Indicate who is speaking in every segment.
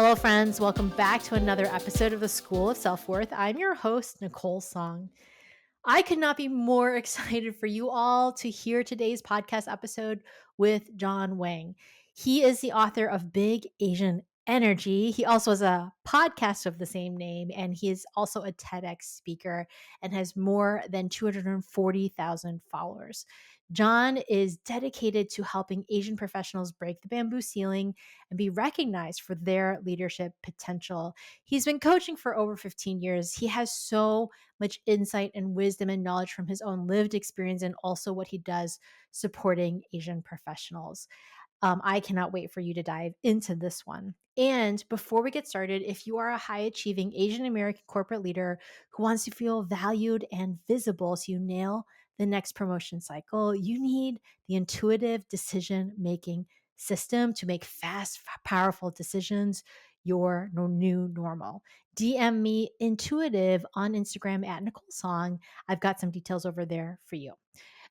Speaker 1: Hello, friends. Welcome back to another episode of the School of Self-Worth. I'm your host, Nicole Song. I could not be more excited for you all to hear today's podcast episode with John Wang. He is the author of Big Asian Energy. He also has a podcast of the same name, and he is also a TEDx speaker and has more than 240,000 followers. John is dedicated to helping Asian professionals break the bamboo ceiling and be recognized for their leadership potential. He's been coaching for over 15 years. He has so much insight and wisdom and knowledge from his own lived experience and also what he does supporting Asian professionals. I cannot wait for you to dive into this one. And before we get started, if you are a high achieving Asian American corporate leader who wants to feel valued and visible so you nail the next promotion cycle, you need the intuitive decision making system to make fast, powerful decisions your new normal. DM me intuitive on Instagram at Nicole Song. I've got some details over there for you.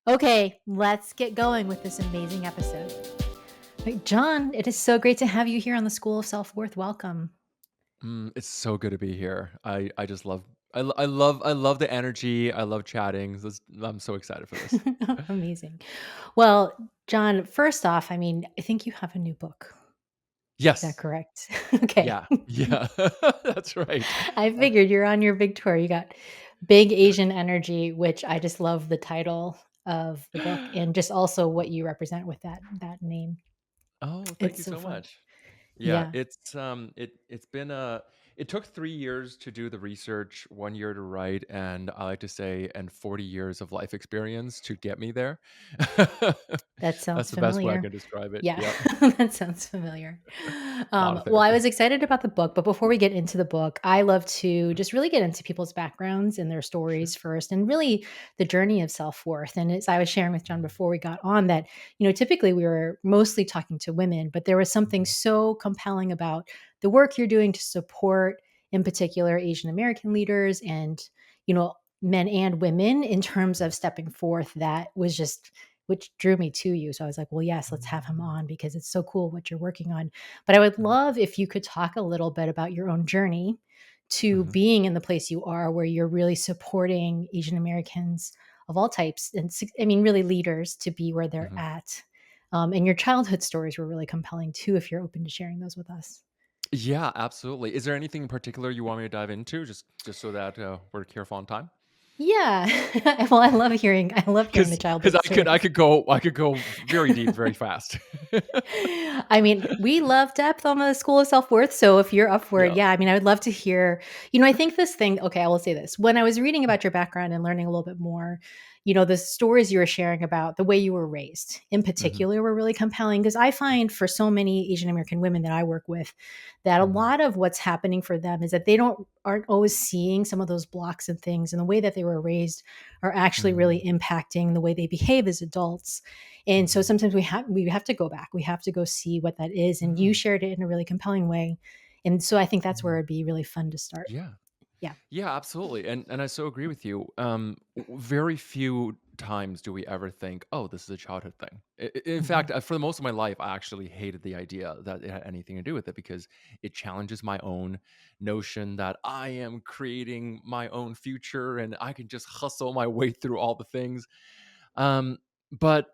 Speaker 1: Okay, let's get going with this amazing episode. John, it is so great to have you here on the School of Self-Worth. Welcome.
Speaker 2: It's so good to be here. I just love I love the energy. I love chatting. I'm so excited for this.
Speaker 1: Amazing. Well, John, first off, I think you have a new book. Is that
Speaker 2: Yes.
Speaker 1: correct? Okay.
Speaker 2: Yeah. Yeah. That's right.
Speaker 1: I figured you're on your big tour. You got Big Asian Energy, which I just love the title of the book and just also what you represent with that name.
Speaker 2: Oh, thank
Speaker 1: It's
Speaker 2: you
Speaker 1: so
Speaker 2: so
Speaker 1: fun.
Speaker 2: much. Yeah,
Speaker 1: Yeah.
Speaker 2: it's been it took 3 years to do the research, 1 year to write, and I like to say, and 40 years of life experience to get me there.
Speaker 1: That
Speaker 2: That's
Speaker 1: sounds
Speaker 2: the best way I
Speaker 1: familiar.
Speaker 2: can describe it.
Speaker 1: Yeah,
Speaker 2: Yep.
Speaker 1: that sounds familiar.
Speaker 2: A lot of
Speaker 1: Well, I
Speaker 2: therapy.
Speaker 1: was excited about the book, but before we get into the book, I love to just really get into people's backgrounds and their
Speaker 2: Sure.
Speaker 1: stories first, and really the journey of self worth. And as I was sharing with John
Speaker 2: Mm,
Speaker 1: before we got on, that typically we were mostly talking to women, but there was something
Speaker 2: mhm,
Speaker 1: so compelling about the work you're doing to support, in particular, Asian American leaders and men and women in terms of stepping forth. That was just which drew me to you. So I was like, well, yes, let's have him on because it's so cool what you're working on. But I would
Speaker 2: mhm,
Speaker 1: love if you could talk a little bit about your own journey to
Speaker 2: mhm,
Speaker 1: being in the place you are, where you're really supporting Asian Americans of all types. And really leaders to be where they're
Speaker 2: mhm.
Speaker 1: at. And your childhood stories were really compelling too, if you're open to sharing those with us.
Speaker 2: Yeah, absolutely. Is there anything in particular you want me to dive into just so that, we're careful on time?
Speaker 1: Yeah. Well, I love hearing the
Speaker 2: Because
Speaker 1: childhood
Speaker 2: I
Speaker 1: stories.
Speaker 2: could go very deep very fast.
Speaker 1: We love depth on the School of Self-Worth, so if you're up for it,
Speaker 2: Yeah.
Speaker 1: yeah, I would love to hear. I think this thing okay, I will say this. When I was reading about your background and learning a little bit more, the stories you were sharing about the way you were raised, in
Speaker 2: Mhm,
Speaker 1: particular, were really compelling because I find for so many Asian American women that I work with, that a
Speaker 2: mhm,
Speaker 1: lot of what's happening for them is that they aren't always seeing some of those blocks and things, and the way that they were raised are actually
Speaker 2: mm,
Speaker 1: really impacting the way they behave as adults. And so
Speaker 2: mhm.
Speaker 1: sometimes we have to go back. We have to go see what that is. And you
Speaker 2: Oh,
Speaker 1: shared it in a really compelling way. And so I think that's where
Speaker 2: mhm.
Speaker 1: it'd be really fun to start.
Speaker 2: Yeah.
Speaker 1: Yeah.
Speaker 2: Yeah, absolutely, and I so agree with you. Very few times do we ever think, "Oh, this is a childhood thing." In
Speaker 1: Mhm.
Speaker 2: fact, for the most of my life, I actually hated the idea that it had anything to do with it because it challenges my own notion that I am creating my own future and I can just hustle my way through all the things. But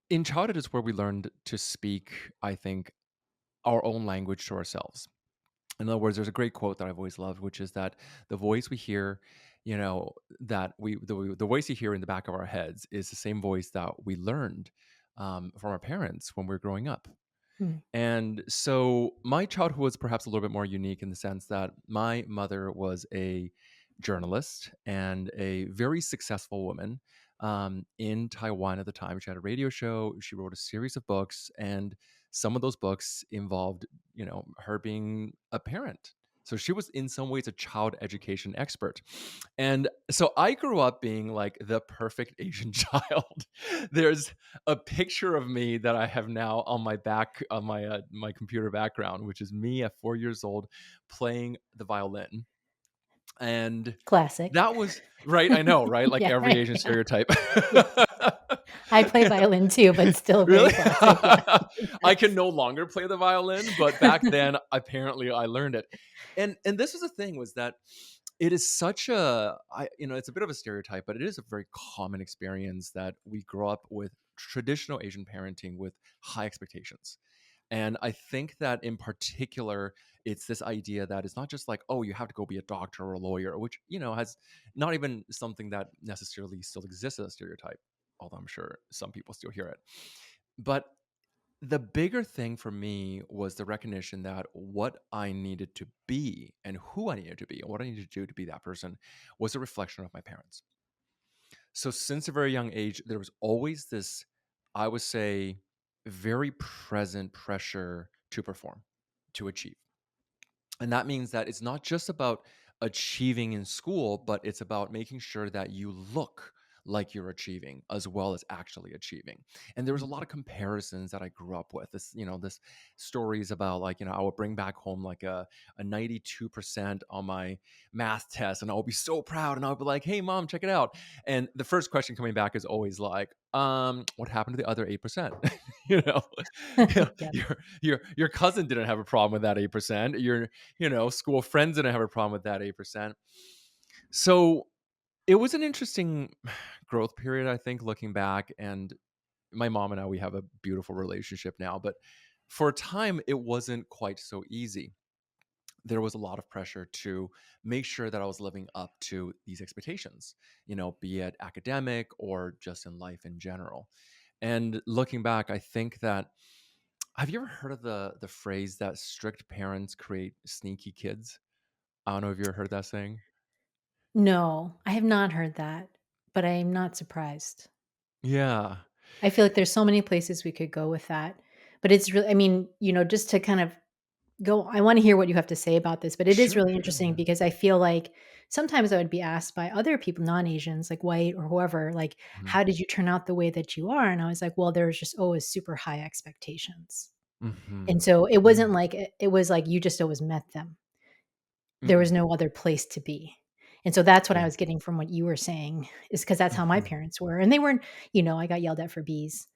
Speaker 2: in childhood is where we learned to speak, I think, our own language to ourselves. In other words, there's a great quote that I've always loved, which is that the voice we hear, that the voice you hear in the back of our heads is the same voice that we learned from our parents when we were growing up.
Speaker 1: Mm.
Speaker 2: And so my childhood was perhaps a little bit more unique in the sense that my mother was a journalist and a very successful woman in Taiwan at the time. She had a radio show, she wrote a series of books, and some of those books involved, her being a parent. So she was in some ways a child education expert. And so I grew up being like the perfect Asian child. There's a picture of me that I have now on my back on my computer background, which is me at 4 years old playing the violin. And
Speaker 1: Classic.
Speaker 2: that was right, I know, right? Like
Speaker 1: Yeah.
Speaker 2: every Asian
Speaker 1: Yeah.
Speaker 2: stereotype.
Speaker 1: Yes. I play violin too, but still very
Speaker 2: Really?
Speaker 1: classic. Yeah.
Speaker 2: I can
Speaker 1: Yes.
Speaker 2: no longer play the violin, but back then, apparently, I learned it. And this was the thing, was that it is such a it's a bit of a stereotype, but it is a very common experience that we grow up with traditional Asian parenting with high expectations. And I think that in particular, it's this idea that it's not just like, oh, you have to go be a doctor or a lawyer, which, has not even something that necessarily still exists as a stereotype, although I'm sure some people still hear it. But the bigger thing for me was the recognition that what I needed to be and who I needed to be and what I needed to do to be that person was a reflection of my parents. So since a very young age, there was always this, I would say, very present pressure to perform, to achieve. And that means that it's not just about achieving in school, but it's about making sure that you look like you're achieving as well as actually achieving. And there was a lot
Speaker 1: Mhm.
Speaker 2: of comparisons that I grew up with. This stories about, like, I would bring back home like a 92% on my math test, and I'll be so proud. And I'll be like, hey mom, check it out. And the first question coming back is always like, what happened to the other 8%? you know,
Speaker 1: Yep.
Speaker 2: your cousin didn't have a problem with that 8%. School friends didn't have a problem with that 8%. So it was an interesting growth period, I think, looking back. And my mom and I, we have a beautiful relationship now. But for a time, it wasn't quite so easy. There was a lot of pressure to make sure that I was living up to these expectations, be it academic or just in life in general. And looking back, I think that, have you ever heard of the phrase that strict parents create sneaky kids? I don't know if you ever heard that saying.
Speaker 1: No, I have not heard that, but I am not surprised.
Speaker 2: Yeah.
Speaker 1: I feel like there's so many places we could go with that, but it's really, I mean, just to kind of go, I wanna hear what you have to say about this, but it is
Speaker 2: Sure,
Speaker 1: really
Speaker 2: sure,
Speaker 1: interesting
Speaker 2: yeah.
Speaker 1: because I feel like sometimes I would be asked by other people, non-Asians, like white or whoever, like,
Speaker 2: Mhm.
Speaker 1: "How did you turn out the way that you are?" And I was like, "Well, there's just always super high expectations." And
Speaker 2: Mhm.
Speaker 1: so it wasn't
Speaker 2: Mm.
Speaker 1: like it was like you just always met them. There was
Speaker 2: Mm-mm.
Speaker 1: no other place to be. And so that's what I
Speaker 2: Yeah.
Speaker 1: was getting from what you were saying, is because that's how my
Speaker 2: Mhm.
Speaker 1: parents were, and they weren't, I got yelled at for Bs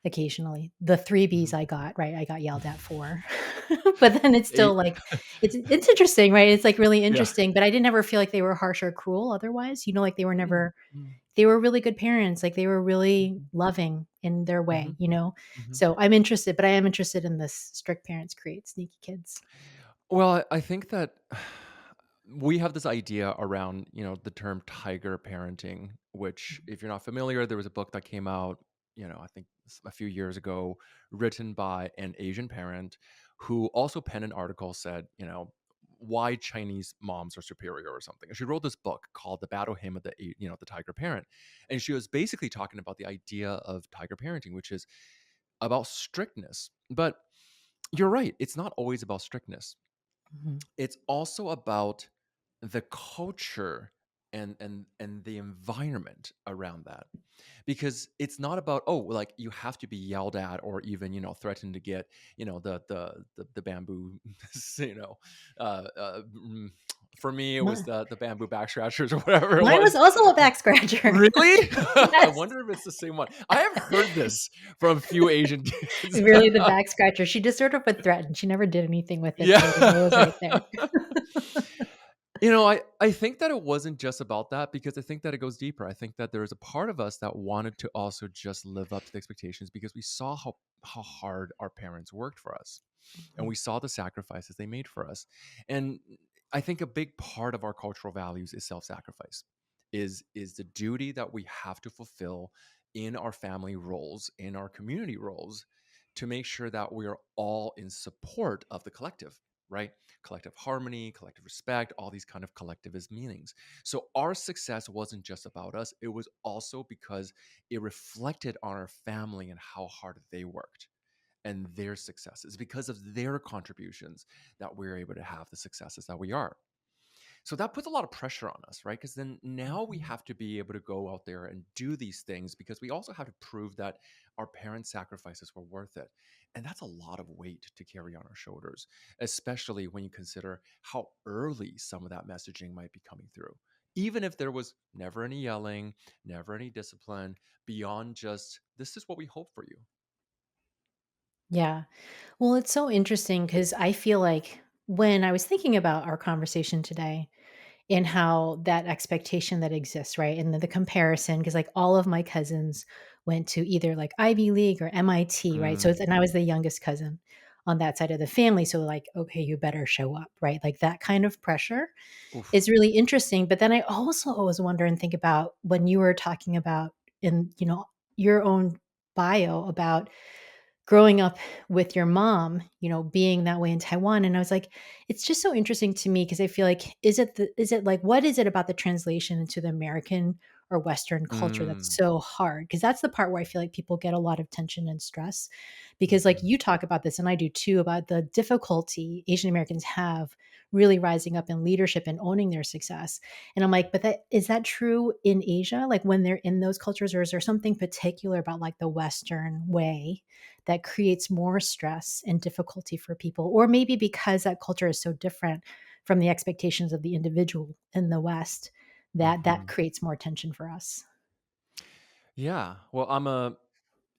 Speaker 1: occasionally. The 3 Bs
Speaker 2: Mhm.
Speaker 1: I got, right, I got yelled at for. But then it's still
Speaker 2: 8.
Speaker 1: like it's interesting, right? It's, like, really
Speaker 2: Yeah.
Speaker 1: interesting, but I didn't ever feel like they were harsh or cruel otherwise, like,
Speaker 2: Mm, mm,
Speaker 1: they were really good parents, like, they were really
Speaker 2: mhm,
Speaker 1: loving in their way,
Speaker 2: mhm,
Speaker 1: you know?
Speaker 2: mhm.
Speaker 1: So, I'm interested, but I am interested in this strict parents create sneaky kids.
Speaker 2: Well, I think that we have this idea around, the term tiger parenting, which,
Speaker 1: Mhm,
Speaker 2: if you're not familiar, there was a book that came out, I think a few years ago, written by an Asian parent who also penned an article, said, why Chinese moms are superior or something. And she wrote this book called The Battle Hymn of the Tiger Parent. And she was basically talking about the idea of tiger parenting, which is about strictness. But you're right, it's not always about strictness.
Speaker 1: mhm.
Speaker 2: It's also about the culture and the environment around that. Because it's not about, oh, like, you have to be yelled at or even, threatened to get, the bamboo, you know, for me it
Speaker 1: Mi
Speaker 2: was the bamboo back scratchers or whatever it
Speaker 1: Mine was
Speaker 2: was.
Speaker 1: also a back scratcher.
Speaker 2: Really? I
Speaker 1: Yes.
Speaker 2: wonder if it's the same one. I have heard this from a few Asian kids.
Speaker 1: Really the back scratcher. She just sort of would threaten. She never did anything with it,
Speaker 2: Yeah.
Speaker 1: so the no was right there.
Speaker 2: I think that it wasn't just about that, because I think that it goes deeper. I think that there is a part of us that wanted to also just live up to the expectations because we saw how hard our parents worked for us, and
Speaker 1: Mhm,
Speaker 2: we saw the sacrifices they made for us. And I think a big part of our cultural values is self-sacrifice. Is the duty that we have to fulfill in our family roles, in our community roles, to make sure that we are all in support of the collective, right? Collective harmony, collective respect, all these kind of collectivist meanings. So our success wasn't just about us, it was also because it reflected on our family and how hard they worked and their successes. Because of their contributions that we're able to have the successes that we are. So that puts a lot of pressure on us, right? Because then now we
Speaker 1: mhm,
Speaker 2: have to be able to go out there and do these things, because we also have to prove that our parents' sacrifices were worth it. And that's a lot of weight to carry on our shoulders, especially when you consider how early some of that messaging might be coming through. even if there was never any yelling, never any discipline beyond just, this is what we hope for you.
Speaker 1: Yeah. Well, it's so interesting because I feel like when I was thinking about our conversation today and how that expectation that exists, right? And the comparison, because like all of my cousins went to either like Ivy League or MIT, right? So,
Speaker 2: Mm,
Speaker 1: and I was the youngest cousin on that side of the family. So, like, okay, you better show up, right? Like that kind of pressure
Speaker 2: oof.
Speaker 1: is really interesting. But then I also always wonder and think about when you were talking about in, your own bio about growing up with your mom, being that way in Taiwan. And I was like, it's just so interesting to me because I feel like, is it like, what is it about the translation into the American or Western culture that's
Speaker 2: Mm,
Speaker 1: so hard? Because that's the part where I feel like people get a lot of tension and stress. Because like
Speaker 2: mhm,
Speaker 1: you talk about this, and I do too, about the difficulty Asian Americans have really rising up in leadership and owning their success. And I'm like, but that is that true in Asia? Like when they're in those cultures, or is there something particular about like the Western way that creates more stress and difficulty for people? Or maybe because that culture is so different from the expectations of the individual in the West, that
Speaker 2: mhm.
Speaker 1: creates more tension for us.
Speaker 2: Yeah. Well,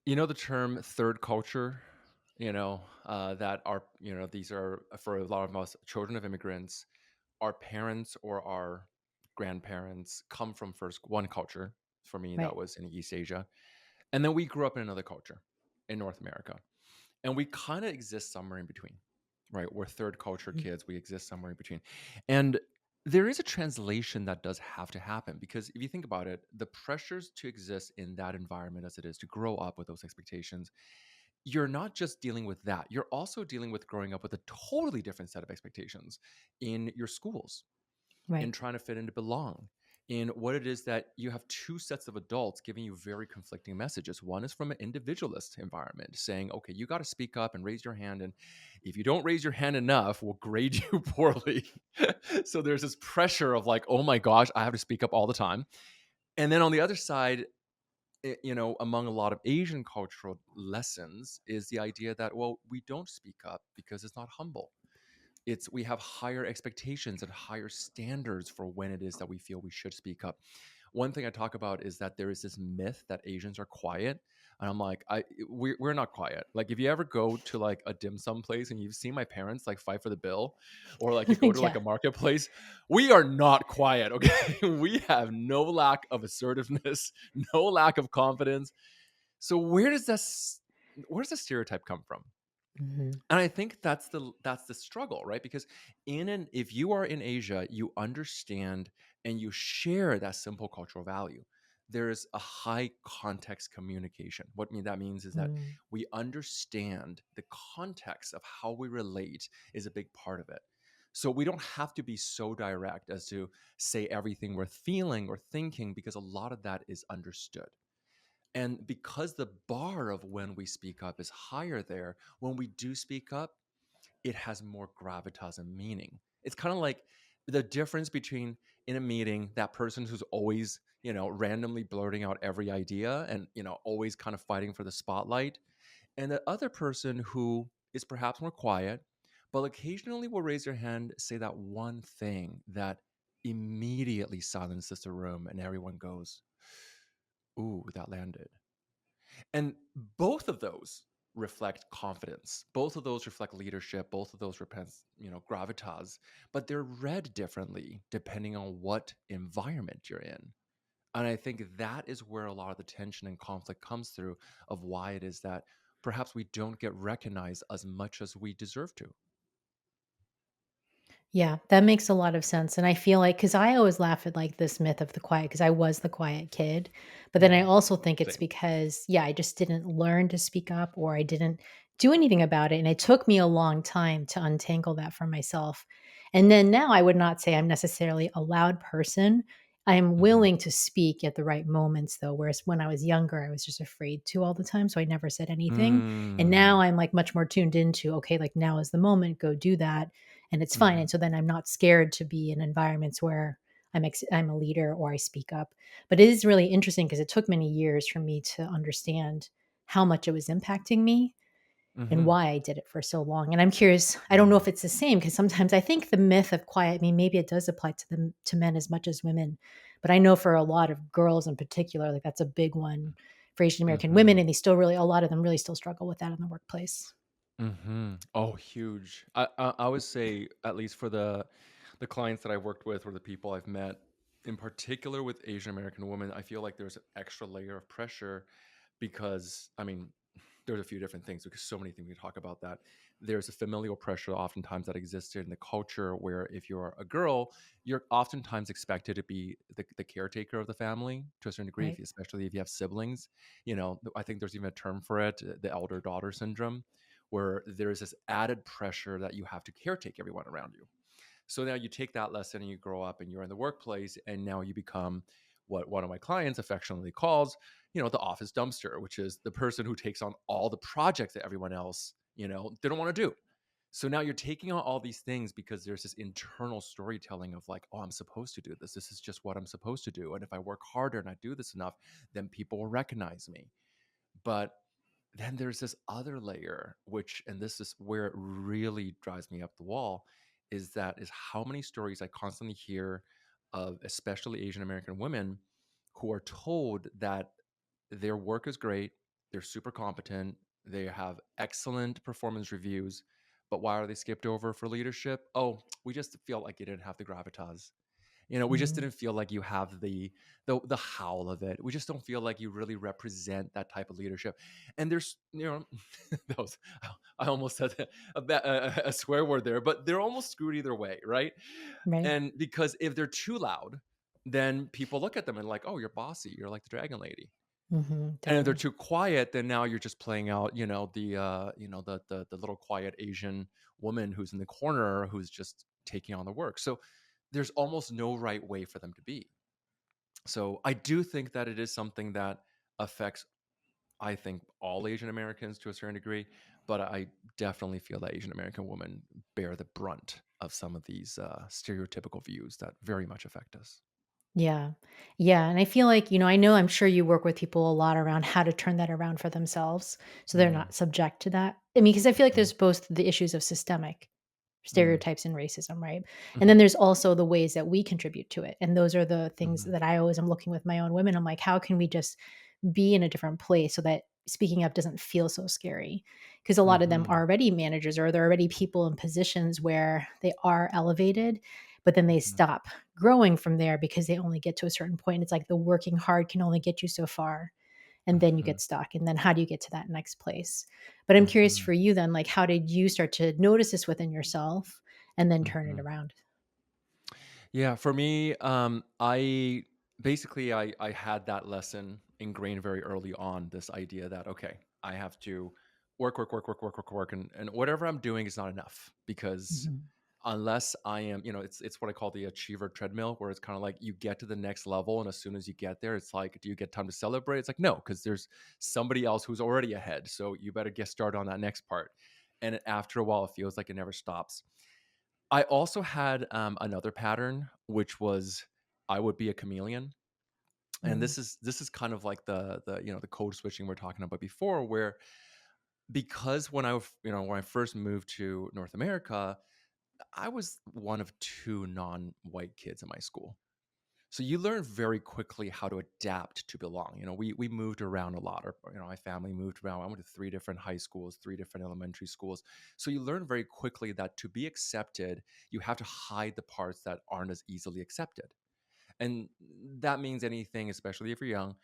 Speaker 2: the term third culture, that are, these are for a lot of us children of immigrants, our parents or our grandparents come from first one culture. For me, that
Speaker 1: Right.
Speaker 2: was in East Asia. And then we grew up in another culture in North America. And we kind of exist somewhere in between, right? We're third culture
Speaker 1: Mhm.
Speaker 2: kids. We exist somewhere in between. And there is a translation that does have to happen because if you think about it, the pressures to exist in that environment as it is to grow up with those expectations, you're not just dealing with that. You're also dealing with growing up with a totally different set of expectations in your schools, in
Speaker 1: Right.
Speaker 2: trying to fit in to belong, in what it is that you have two sets of adults giving you very conflicting messages. One is from an individualist environment saying, okay, you got to speak up and raise your hand. And if you don't raise your hand enough, we'll grade you poorly. So there's this pressure of like, oh my gosh, I have to speak up all the time. And then on the other side, among a lot of Asian cultural lessons is the idea that, well, we don't speak up because it's not humble. It's we have higher expectations and higher standards for when it is that we feel we should speak up. One thing I talk about is that there is this myth that Asians are quiet, and I'm like, we're not quiet. Like if you ever go to like a dim sum place and you've seen my parents like fight for the bill, or like you go to like
Speaker 1: Yeah.
Speaker 2: a marketplace, we are not quiet. Okay, we have no lack of assertiveness, no lack of confidence. So where does the stereotype come from?
Speaker 1: Mhm.
Speaker 2: And I think that's the struggle, right? Because if you are in Asia, you understand and you share that simple cultural value. There is a high context communication. That means is that
Speaker 1: Mm.
Speaker 2: we understand the context of how we relate is a big part of it. So we don't have to be so direct as to say everything we're feeling or thinking because a lot of that is understood. And because the bar of when we speak up is higher there, when we do speak up, it has more gravitas and meaning. It's kind of like the difference between in a meeting, that person who's always, randomly blurting out every idea and, always kind of fighting for the spotlight, and the other person who is perhaps more quiet, but occasionally will raise their hand, say that one thing that immediately silences the room and everyone goes, ooh, that landed. And both of those reflect confidence. Both of those reflect leadership. Both of those reflect, gravitas, but they're read differently depending on what environment you're in. And I think that is where a lot of the tension and conflict comes through of why it is that perhaps we don't get recognized as much as we deserve to.
Speaker 1: Yeah, that makes a lot of sense, and I feel like because I always laugh at, like, this myth of the quiet, because I was the quiet kid, but then I
Speaker 2: Mhm.
Speaker 1: also think it's
Speaker 2: Same.
Speaker 1: because, yeah, I just didn't learn to speak up or I didn't do anything about it, and it took me a long time to untangle that for myself, and then now I would not say I'm necessarily a loud person. I am
Speaker 2: Mhm.
Speaker 1: willing to speak at the right moments, though, whereas when I was younger, I was just afraid to all the time, so I never said anything, and now
Speaker 2: Mm.
Speaker 1: I'm, like, much more tuned into, "Okay, like, now is the moment, go do that," and it's fine.
Speaker 2: Mhm.
Speaker 1: And so then I'm not scared to be in environments where I'm a leader or I speak up. But it is really interesting because it took many years for me to understand how much it was impacting me and
Speaker 2: Mhm.
Speaker 1: why I did it for so long. And I'm curious, I don't know
Speaker 2: Mm.
Speaker 1: if it's the same because sometimes I think the myth of quiet, I mean, maybe it does apply to them to men as much as women, but I know for a lot of girls in particular, like that's a big one for Asian American women,
Speaker 2: Mhm.
Speaker 1: and they still really a lot of them really still struggle with that in the workplace.
Speaker 2: Mhm. Oh, huge. I would say, at least for the clients that I've worked with or the people I've met, in particular with Asian American women, I feel like there's an extra layer of pressure because, I mean, there's a few different things because so many things we talk about that. There's a familial pressure oftentimes that exists in the culture where if you're a girl, you're oftentimes expected to be the caretaker of the family to a certain degree,
Speaker 1: Right.
Speaker 2: if especially if you have siblings. I think there's even a term for it, the elder daughter syndrome, where there's this added pressure that you have to caretake everyone around you. So now you take that lesson and you grow up and you're in the workplace and now you become what one of my clients affectionately calls, the office dumpster, which is the person who takes on all the projects that everyone else, didn't want to do. So now you're taking on all these things because there's this internal storytelling of like, oh, I'm supposed to do this. This is just what I'm supposed to do. And if I work harder and I do this enough, then people will recognize me. But then there's this other layer, which, and this is where it really drives me up the wall, is how many stories I constantly hear of, especially Asian American women, who are told that their work is great, they're super competent, they have excellent performance reviews, but why are they skipped over for leadership? Oh, we just feel like you didn't have the gravitas. We just
Speaker 1: Mhm.
Speaker 2: didn't feel like you have the howl of it. We just don't feel like you really represent that type of leadership. And there's, that was, I almost said a swear word there, but they're almost screwed either way, right?
Speaker 1: Right.
Speaker 2: And because if they're too loud, then people look at them and like, oh, you're bossy, you're like the dragon lady.
Speaker 1: Mhm.
Speaker 2: And if they're
Speaker 1: Totally.
Speaker 2: too quiet, then now you're just playing out, the little quiet Asian woman who's in the corner who's just taking on the work. So there's almost no right way for them to be. So I do think that it is something that affects, I think, all Asian Americans to a certain degree, but I definitely feel that Asian American women bear the brunt of some of these stereotypical views that very much affect us.
Speaker 1: Yeah. Yeah, and I feel like, I know I'm sure you work with people a lot around how to turn that around for themselves so they're
Speaker 2: Mm,
Speaker 1: not subject to that. I mean, because I feel like
Speaker 2: mm,
Speaker 1: there's both the issues of systemic
Speaker 2: mm,
Speaker 1: stereotypes and racism, right? And then
Speaker 2: mhm,
Speaker 1: there's also the ways that we contribute to it. And those are the things
Speaker 2: mhm,
Speaker 1: that I always am looking with my own women. I'm like, how can we just be in a different place so that speaking up doesn't feel so scary? Because a lot of them are
Speaker 2: mhm,
Speaker 1: already managers or they're already people in positions where they are elevated, but then they
Speaker 2: mhm,
Speaker 1: stop growing from there because they only get to a certain point. It's like the working hard can only get you so far and then you
Speaker 2: mhm,
Speaker 1: get stuck and then how do you get to that next place? But I'm curious
Speaker 2: mhm,
Speaker 1: for you then, like how did you start to notice this within yourself and then turn it
Speaker 2: mhm.
Speaker 1: around?
Speaker 2: Yeah, for me, I had that lesson ingrained very early on. This idea that okay, I have to work, work, work, work, work, work, work, and whatever I'm doing is not enough because
Speaker 1: Mhm.
Speaker 2: unless I am, it's what I call the achiever treadmill, where it's kind of like you get to the next level, and as soon as you get there, it's like, do you get time to celebrate? It's like no, because there's somebody else who's already ahead, so you better get started on that next part. And after a while, it feels like it never stops. I also had, another pattern, which was I would be a chameleon, and
Speaker 1: Mm.
Speaker 2: this is kind of like the code switching we're talking about before, where because when I first moved to North America, I was one of 2 non-white kids in my school. So you learn very quickly how to adapt to belong. We moved around a lot, or my family moved around. I went to 3 different high schools, 3 different elementary schools. So you learn very quickly that to be accepted, you have to hide the parts that aren't as easily accepted. And that means anything, especially if you're young,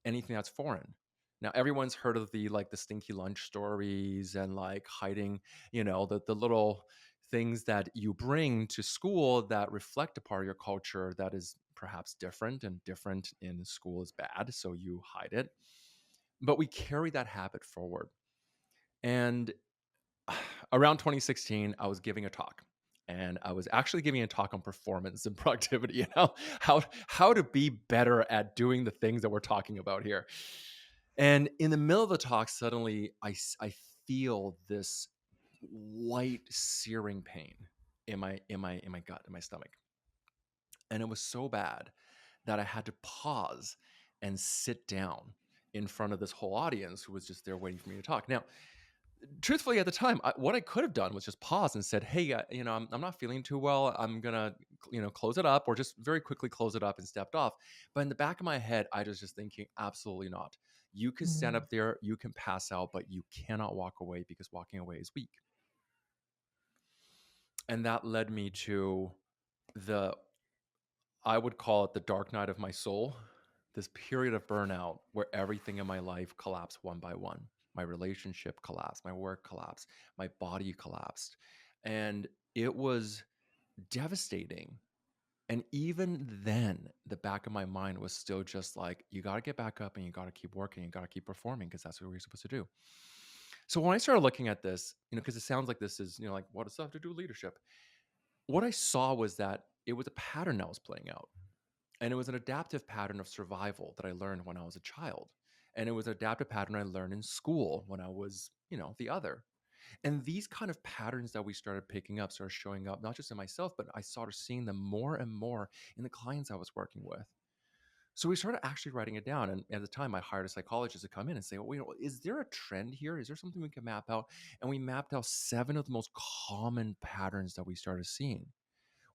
Speaker 2: anything that's foreign. Now everyone's heard of the stinky lunch stories and like hiding, the little things that you bring to school that reflect a part of your culture that is perhaps different, and different in school is bad, so you hide it. But we carry that habit forward. And around 2016, I was giving a talk. And I was actually giving a talk on performance and productivity and how to be better at doing the things that we're talking about here. And in the middle of the talk, suddenly I feel this white searing pain in my gut, in my stomach. And it was so bad that I had to pause and sit down in front of this whole audience who was just there waiting for me to talk. Now, truthfully, at the time, what I could have done was just pause and said, "Hey, I'm not feeling too well. I'm gonna, close it up," or just very quickly close it up and stepped off. But in the back of my head, I was just thinking, absolutely not. You can stand
Speaker 1: Mm.
Speaker 2: up there, you can pass out, but you cannot walk away because walking away is weak. And that led me to the I would call it the dark night of my soul, this period of burnout where everything in my life collapsed one by one. My relationship collapsed, my work collapsed, my body collapsed. And it was devastating. And even then, the back of my mind was still just like, you got to get back up and you got to keep working, you got to keep performing because that's what we're supposed to do. So when I started looking at this, because it sounds like this is, like, what does that have to do with leadership? What I saw was that it was a pattern that was playing out. And it was an adaptive pattern of survival that I learned when I was a child. And it was an adaptive pattern I learned in school when I was, the other. And these kind of patterns that we started picking up started showing up, not just in myself, but I started seeing them more and more in the clients I was working with. So we started actually writing it down. And at the time, I hired a psychologist to come in and say, well, is there a trend here? Is there something we can map out? And we mapped out 7 of the most common patterns that we started seeing.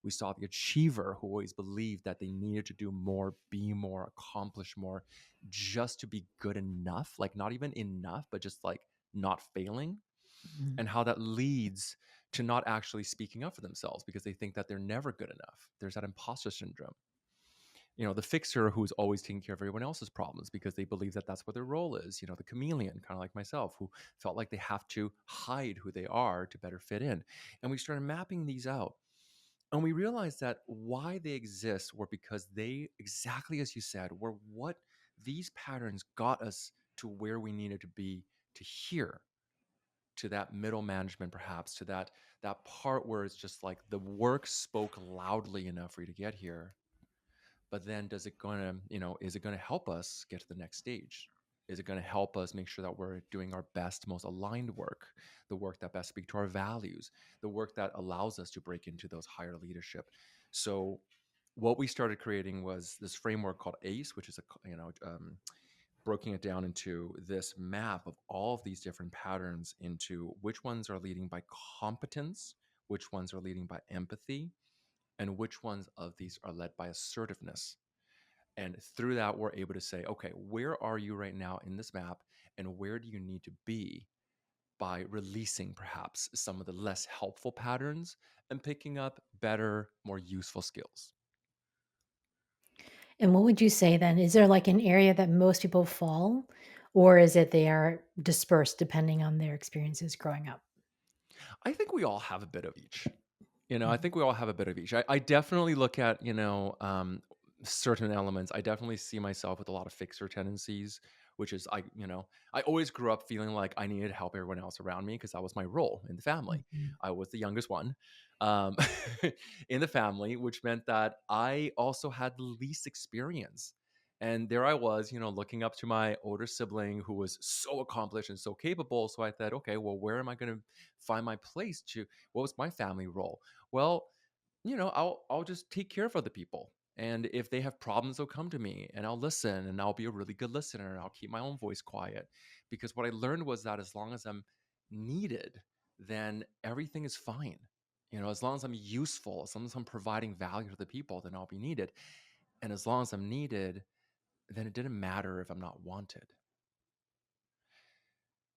Speaker 2: We saw the achiever who always believed that they needed to do more, be more, accomplish more, just to be good enough, like not even enough, but just like not failing,
Speaker 1: Mm.
Speaker 2: and how that leads to not actually speaking up for themselves because they think that they're never good enough. There's that imposter syndrome. The fixer who's always taking care of everyone else's problems because they believe that that's what their role is. The chameleon, kind of like myself, who felt like they have to hide who they are to better fit in. And we started mapping these out. And we realized that why they exist were because they, exactly as you said, were what these patterns got us to where we needed to be to here, to that middle management, perhaps, to that part where it's just like the work spoke loudly enough for you to get here. But then is it gonna help us get to the next stage? Is it gonna help us make sure that we're doing our best, most aligned work, the work that best speak to our values, the work that allows us to break into those higher leadership? So what we started creating was this framework called ACE, which is breaking it down into this map of all of these different patterns into which ones are leading by competence, which ones are leading by empathy, and which ones of these are led by assertiveness. And through that, we're able to say, okay, where are you right now in this map? And where do you need to be by releasing perhaps some of the less helpful patterns and picking up better, more useful skills?
Speaker 1: And what would you say then? Is there like an area that most people fall, or is it they are dispersed depending on their experiences growing up?
Speaker 2: I think we all have a bit of each. I
Speaker 1: Mhm.
Speaker 2: think we all have a bit of each. I definitely look at, certain elements. I definitely see myself with a lot of fixer tendencies, which is I always grew up feeling like I needed to help everyone else around me because that was my role in the family.
Speaker 1: Mhm.
Speaker 2: I was the youngest one um, in the family, which meant that I also had the least experience. And there I was, looking up to my older sibling who was so accomplished and so capable. So I thought, okay, well, where am I going to find my place to? What was my family role? Well, I'll just take care of other people. And if they have problems, they'll come to me and I'll listen and I'll be a really good listener and I'll keep my own voice quiet. Because what I learned was that as long as I'm needed, then everything is fine. As long as I'm useful, as long as I'm providing value to the people, then I'll be needed. And as long as I'm needed, then it didn't matter if I'm not wanted.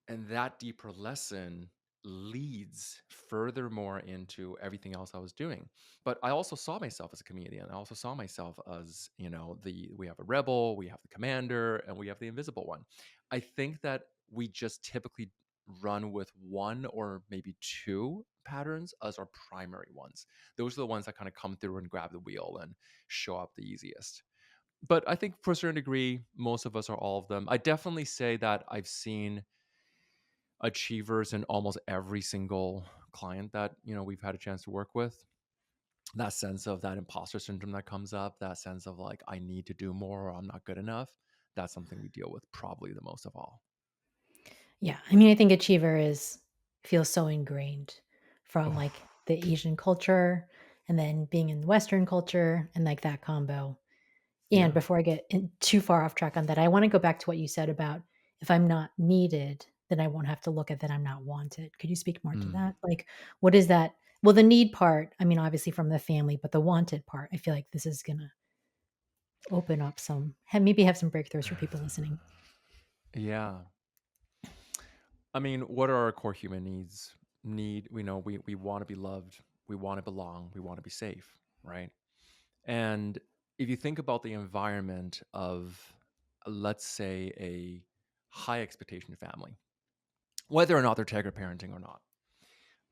Speaker 2: And that deeper lesson leads furthermore into everything else I was doing. But I also saw myself as a comedian. I also saw myself as, we have a rebel, we have the commander, and we have the invisible one. I think that we just typically run with one or maybe two patterns as our primary ones. Those are the ones that kind of come through and grab the wheel and show up the easiest. But I think for a certain degree, most of us are all of them. I definitely say that I've seen achievers in almost every single client that we've had a chance to work with. That sense of that imposter syndrome that comes up, that sense of like I need to do more or I'm not good enough, that's something we deal with probably the most of all.
Speaker 1: Yeah, I mean, I think achiever is feels so ingrained from
Speaker 2: Oh,
Speaker 1: like the Asian culture and then being in Western culture and like that combo. And
Speaker 2: yeah.
Speaker 1: before I get too far off track on that, I want to go back to what you said about if I'm not needed, then I won't have to look at that I'm not wanted. Could you speak more to
Speaker 2: Mm.
Speaker 1: that? Like, what is that? Well, the need part, I mean, obviously from the family, but the wanted part, I feel like this is gonna open up maybe have some breakthroughs for people listening.
Speaker 2: Yeah. I mean, what are our core human needs? We want to be loved, we want to belong, we want to be safe, right? And if you think about the environment of, let's say, a high expectation family, whether or not they're Tiger parenting or not.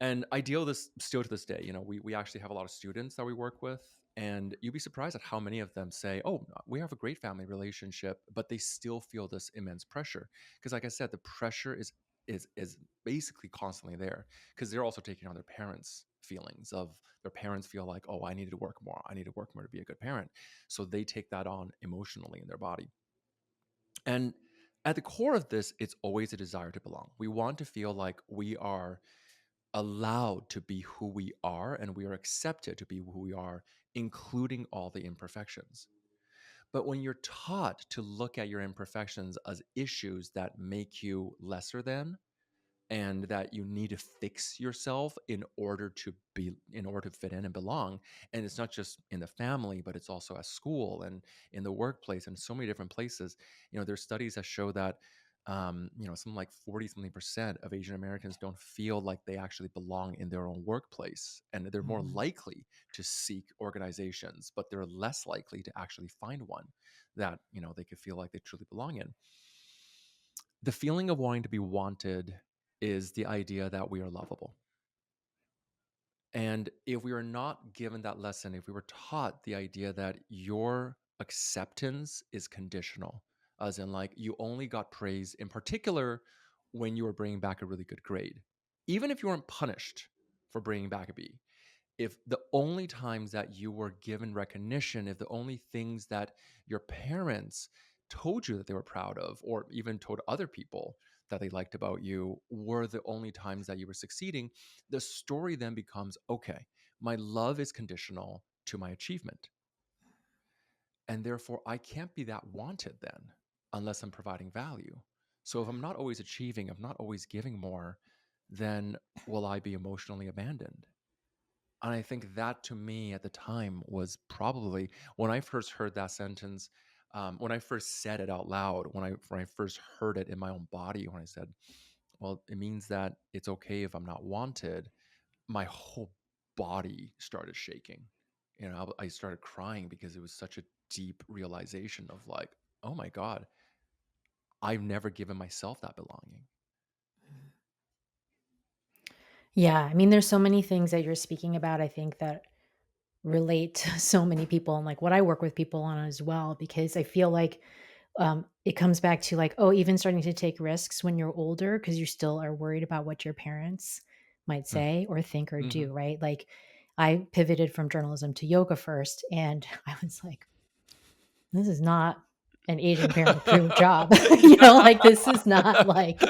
Speaker 2: And I deal this still to this day. We actually have a lot of students that we work with, and you'd be surprised at how many of them say, "Oh, we have a great family relationship," but they still feel this immense pressure because, like I said, the pressure is basically constantly there because they're also taking on their parents' feelings of their parents feel like, "Oh, I need to work more. I need to work more to be a good parent," so they take that on emotionally in their body. And at the core of this, it's always a desire to belong. We want to feel like we are allowed to be who we are and we are accepted to be who we are, including all the imperfections. But when you're taught to look at your imperfections as issues that make you lesser than, and that you need to fix yourself in order to fit in and belong, and it's not just in the family but it's also at school and in the workplace and so many different places. There's studies that show that something like 40 something percent of Asian Americans don't feel like they actually belong in their own workplace, and they're more
Speaker 1: Mhm.
Speaker 2: likely to seek organizations, but they're less likely to actually find one that they could feel like they truly belong in. The feeling of wanting to be wanted is the idea that we are lovable. And if we are not given that lesson, if we were taught the idea that your acceptance is conditional, as in, like, you only got praise in particular when you were bringing back a really good grade, even if you weren't punished for bringing back a B, if the only times that you were given recognition, if the only things that your parents told you that they were proud of, or even told other people that they liked about you, were the only times that you were succeeding, the story then becomes, okay, my love is conditional to my achievement. And therefore, I can't be that wanted then unless I'm providing value. So if I'm not always achieving, if I'm not always giving more, then will I be emotionally abandoned? And I think that, to me at the time, was probably when I first heard that sentence, when I first said it out loud, when I first heard it in my own body, when I said, "Well, it means that it's okay if I'm not wanted," my whole body started shaking. I started crying because it was such a deep realization of, like, oh my God, I've never given myself that belonging.
Speaker 1: Yeah, I mean, there's so many things that you're speaking about, I think, that relate to so many people and like what I work with people on as well, because I feel like it comes back to like, oh, even starting to take risks when you're older because you still are worried about what your parents might
Speaker 2: Mm,
Speaker 1: say or think or
Speaker 2: mhm.
Speaker 1: do, right? Like I pivoted from journalism to yoga first, and I was like, this is not an Asian parent approved job. Like this is not like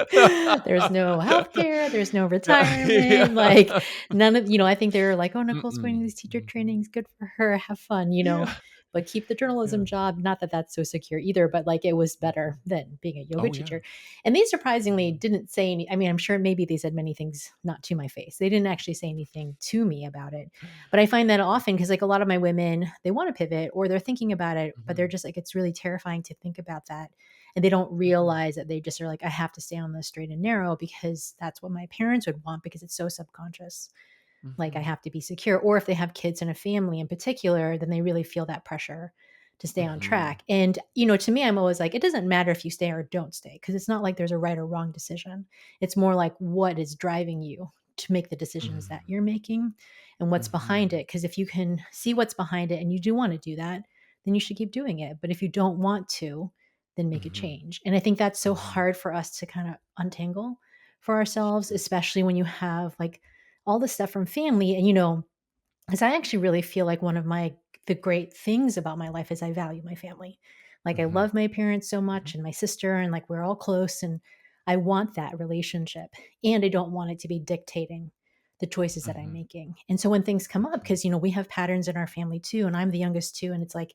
Speaker 1: there's no healthcare, there's no retirement, like
Speaker 2: Yeah.
Speaker 1: none of, I think they were like, oh, Nicole's going to
Speaker 2: Mm-mm.
Speaker 1: these teacher
Speaker 2: Mhm.
Speaker 1: trainings, good for her, have fun,
Speaker 2: Yeah.
Speaker 1: but keep the
Speaker 2: Yeah.
Speaker 1: journalism job. Not that that's so secure either, but like it was better than being a yoga
Speaker 2: Oh, yeah.
Speaker 1: teacher. And they surprisingly
Speaker 2: Mhm.
Speaker 1: didn't say any, I mean, I'm sure maybe they said many things not to my face. They didn't actually say anything to me about it. But I find that often because like a lot of my women, they want to pivot or they're thinking about it, but they're
Speaker 2: Mhm.
Speaker 1: just like, it's really terrifying to think about that. And they don't
Speaker 2: Mhm.
Speaker 1: realize that they just are like, I have to stay on the straight and narrow because that's what my parents would want because it's so subconscious. Like I
Speaker 2: Mhm.
Speaker 1: have to be secure. Or if they have kids in a family in particular, then they really feel that pressure to stay on
Speaker 2: Mhm.
Speaker 1: track. And, to me, I'm always like, it doesn't matter if you stay or don't stay because it's not like there's a right or wrong decision. It's more like what is driving you to make the decisions that
Speaker 2: Mhm.
Speaker 1: you're making and what's behind
Speaker 2: Mhm.
Speaker 1: it. Because if you can see what's behind it and you do want to do that, then you should keep doing it. But if you don't want to, then make a
Speaker 2: Mhm.
Speaker 1: change. And I think that's so
Speaker 2: Mhm.
Speaker 1: hard for us to kind of untangle for ourselves, especially when you have like all the stuff from family. And, because I actually really feel like one of the great things about my life is I value my family. Like I
Speaker 2: Mhm.
Speaker 1: love my parents so much
Speaker 2: Mhm.
Speaker 1: and my sister, and like we're all close, and I want that relationship, and I don't want it to be dictating the choices that I'm
Speaker 2: Mhm.
Speaker 1: making. And so when things come up,
Speaker 2: Mhm.
Speaker 1: because we have patterns in our family too, and I'm the youngest too, and it's like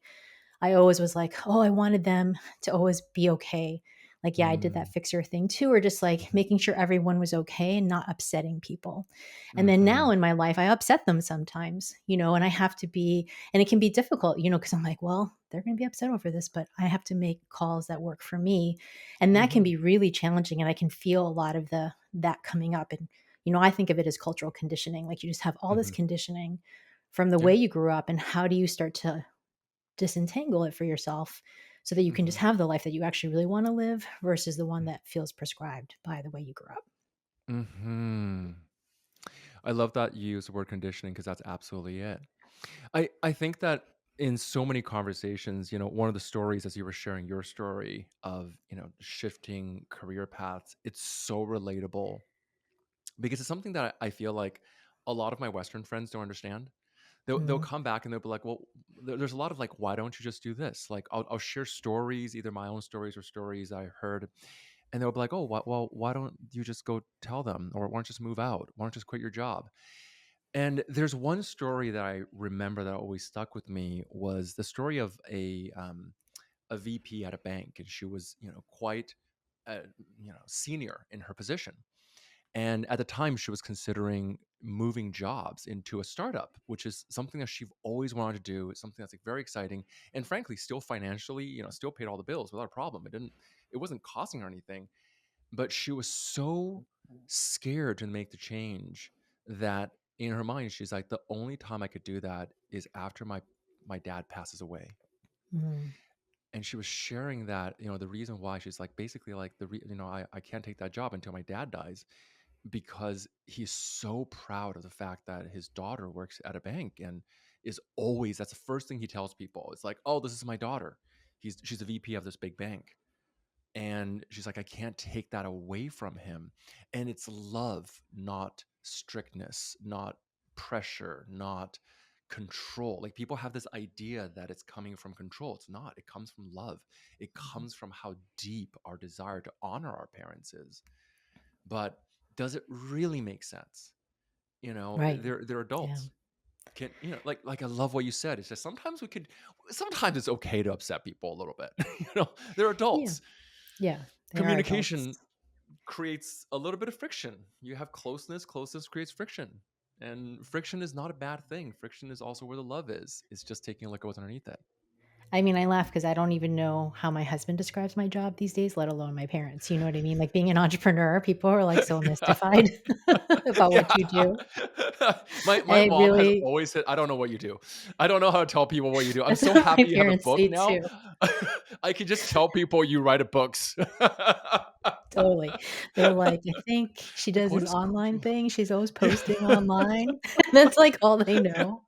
Speaker 1: I always was like, oh, I wanted them to always be okay. Like, yeah, I did that
Speaker 2: Mm,
Speaker 1: fixer thing too, or just like
Speaker 2: mhm,
Speaker 1: making sure everyone was okay and not upsetting people. And then now
Speaker 2: mhm,
Speaker 1: in my life, I upset them sometimes, and I have to be, and it can be difficult, because I'm like, well, they're going to be upset over this, but I have to make calls that work for me. And that can
Speaker 2: mhm,
Speaker 1: be really challenging. And I can feel a lot of that coming up. And, I think of it as cultural conditioning. Like you just have all this
Speaker 2: mhm.
Speaker 1: conditioning from the way
Speaker 2: Yeah.
Speaker 1: you grew up, and how do you start to disentangle it for yourself so that you can just
Speaker 2: Mhm,
Speaker 1: have the life that you actually really want to live versus the one that feels prescribed by the way you grew up.
Speaker 2: mhm. I love that you use the word conditioning because that's absolutely it. I think that in so many conversations, one of the stories as you were sharing your story of, shifting career paths, it's so relatable because it's something that I feel like a lot of my Western friends don't understand. They'll
Speaker 1: Mm,
Speaker 2: come back and they'll be like, "Well, there's a lot of like, why don't you just do this?" Like, I'll share stories, either my own stories or stories I heard, and they'll be like, "Oh, well, why don't you just go tell them, or why don't you just move out? Why don't you just quit your job?" And there's one story that I remember that always stuck with me was the story of a VP at a bank, and she was quite senior in her position. And at the time, she was considering moving jobs into a startup, which is something that she always wanted to do. It's something that's like very exciting, and frankly, still financially, still paid all the bills without a problem. It wasn't costing her anything, but she was so scared to make the change that in her mind, she's like, the only time I could do that is after my dad passes away.
Speaker 1: mm,
Speaker 2: And she was sharing that, the reason why she's like, basically like I can't take that job until my dad dies because he's so proud of the fact that his daughter works at a bank and is always, that's the first thing he tells people. It's like, oh, this is my daughter. She's a VP of this big bank. And she's like, I can't take that away from him. And it's love, not strictness, not pressure, not control. Like people have this idea that it's coming from control. It's not. It comes from love. It
Speaker 1: mhm.
Speaker 2: comes from how deep our desire to honor our parents is. But does it really make sense?
Speaker 1: Right.
Speaker 2: They're
Speaker 1: Yeah.
Speaker 2: adults. Can like I love what you said. It's just sometimes it's okay to upset people a little bit. They're
Speaker 1: Yeah.
Speaker 2: adults.
Speaker 1: Yeah. They are
Speaker 2: Communication
Speaker 1: adults.
Speaker 2: creates a little bit of friction. You have closeness creates friction. And friction is not a bad thing. Friction is also where the love is. It's just taking a look at what's underneath it.
Speaker 1: I mean, I laugh because I don't even know how my husband describes my job these days, let alone my parents. You know what I mean? Like being an entrepreneur, people are like so mystified about what you
Speaker 2: Yeah.
Speaker 1: do.
Speaker 2: My
Speaker 1: I
Speaker 2: mom has
Speaker 1: really,
Speaker 2: always said, I don't know what you do. I don't know how to tell people what you do. I'm
Speaker 1: that's
Speaker 2: so
Speaker 1: what my
Speaker 2: happy you have a
Speaker 1: parents
Speaker 2: book
Speaker 1: say
Speaker 2: now.
Speaker 1: too.
Speaker 2: I can just tell people you write a books.
Speaker 1: Totally. They're like, "I think she
Speaker 2: Like,
Speaker 1: does
Speaker 2: what
Speaker 1: this
Speaker 2: is
Speaker 1: online
Speaker 2: cooking?
Speaker 1: thing. She's always posting online." That's like all they know.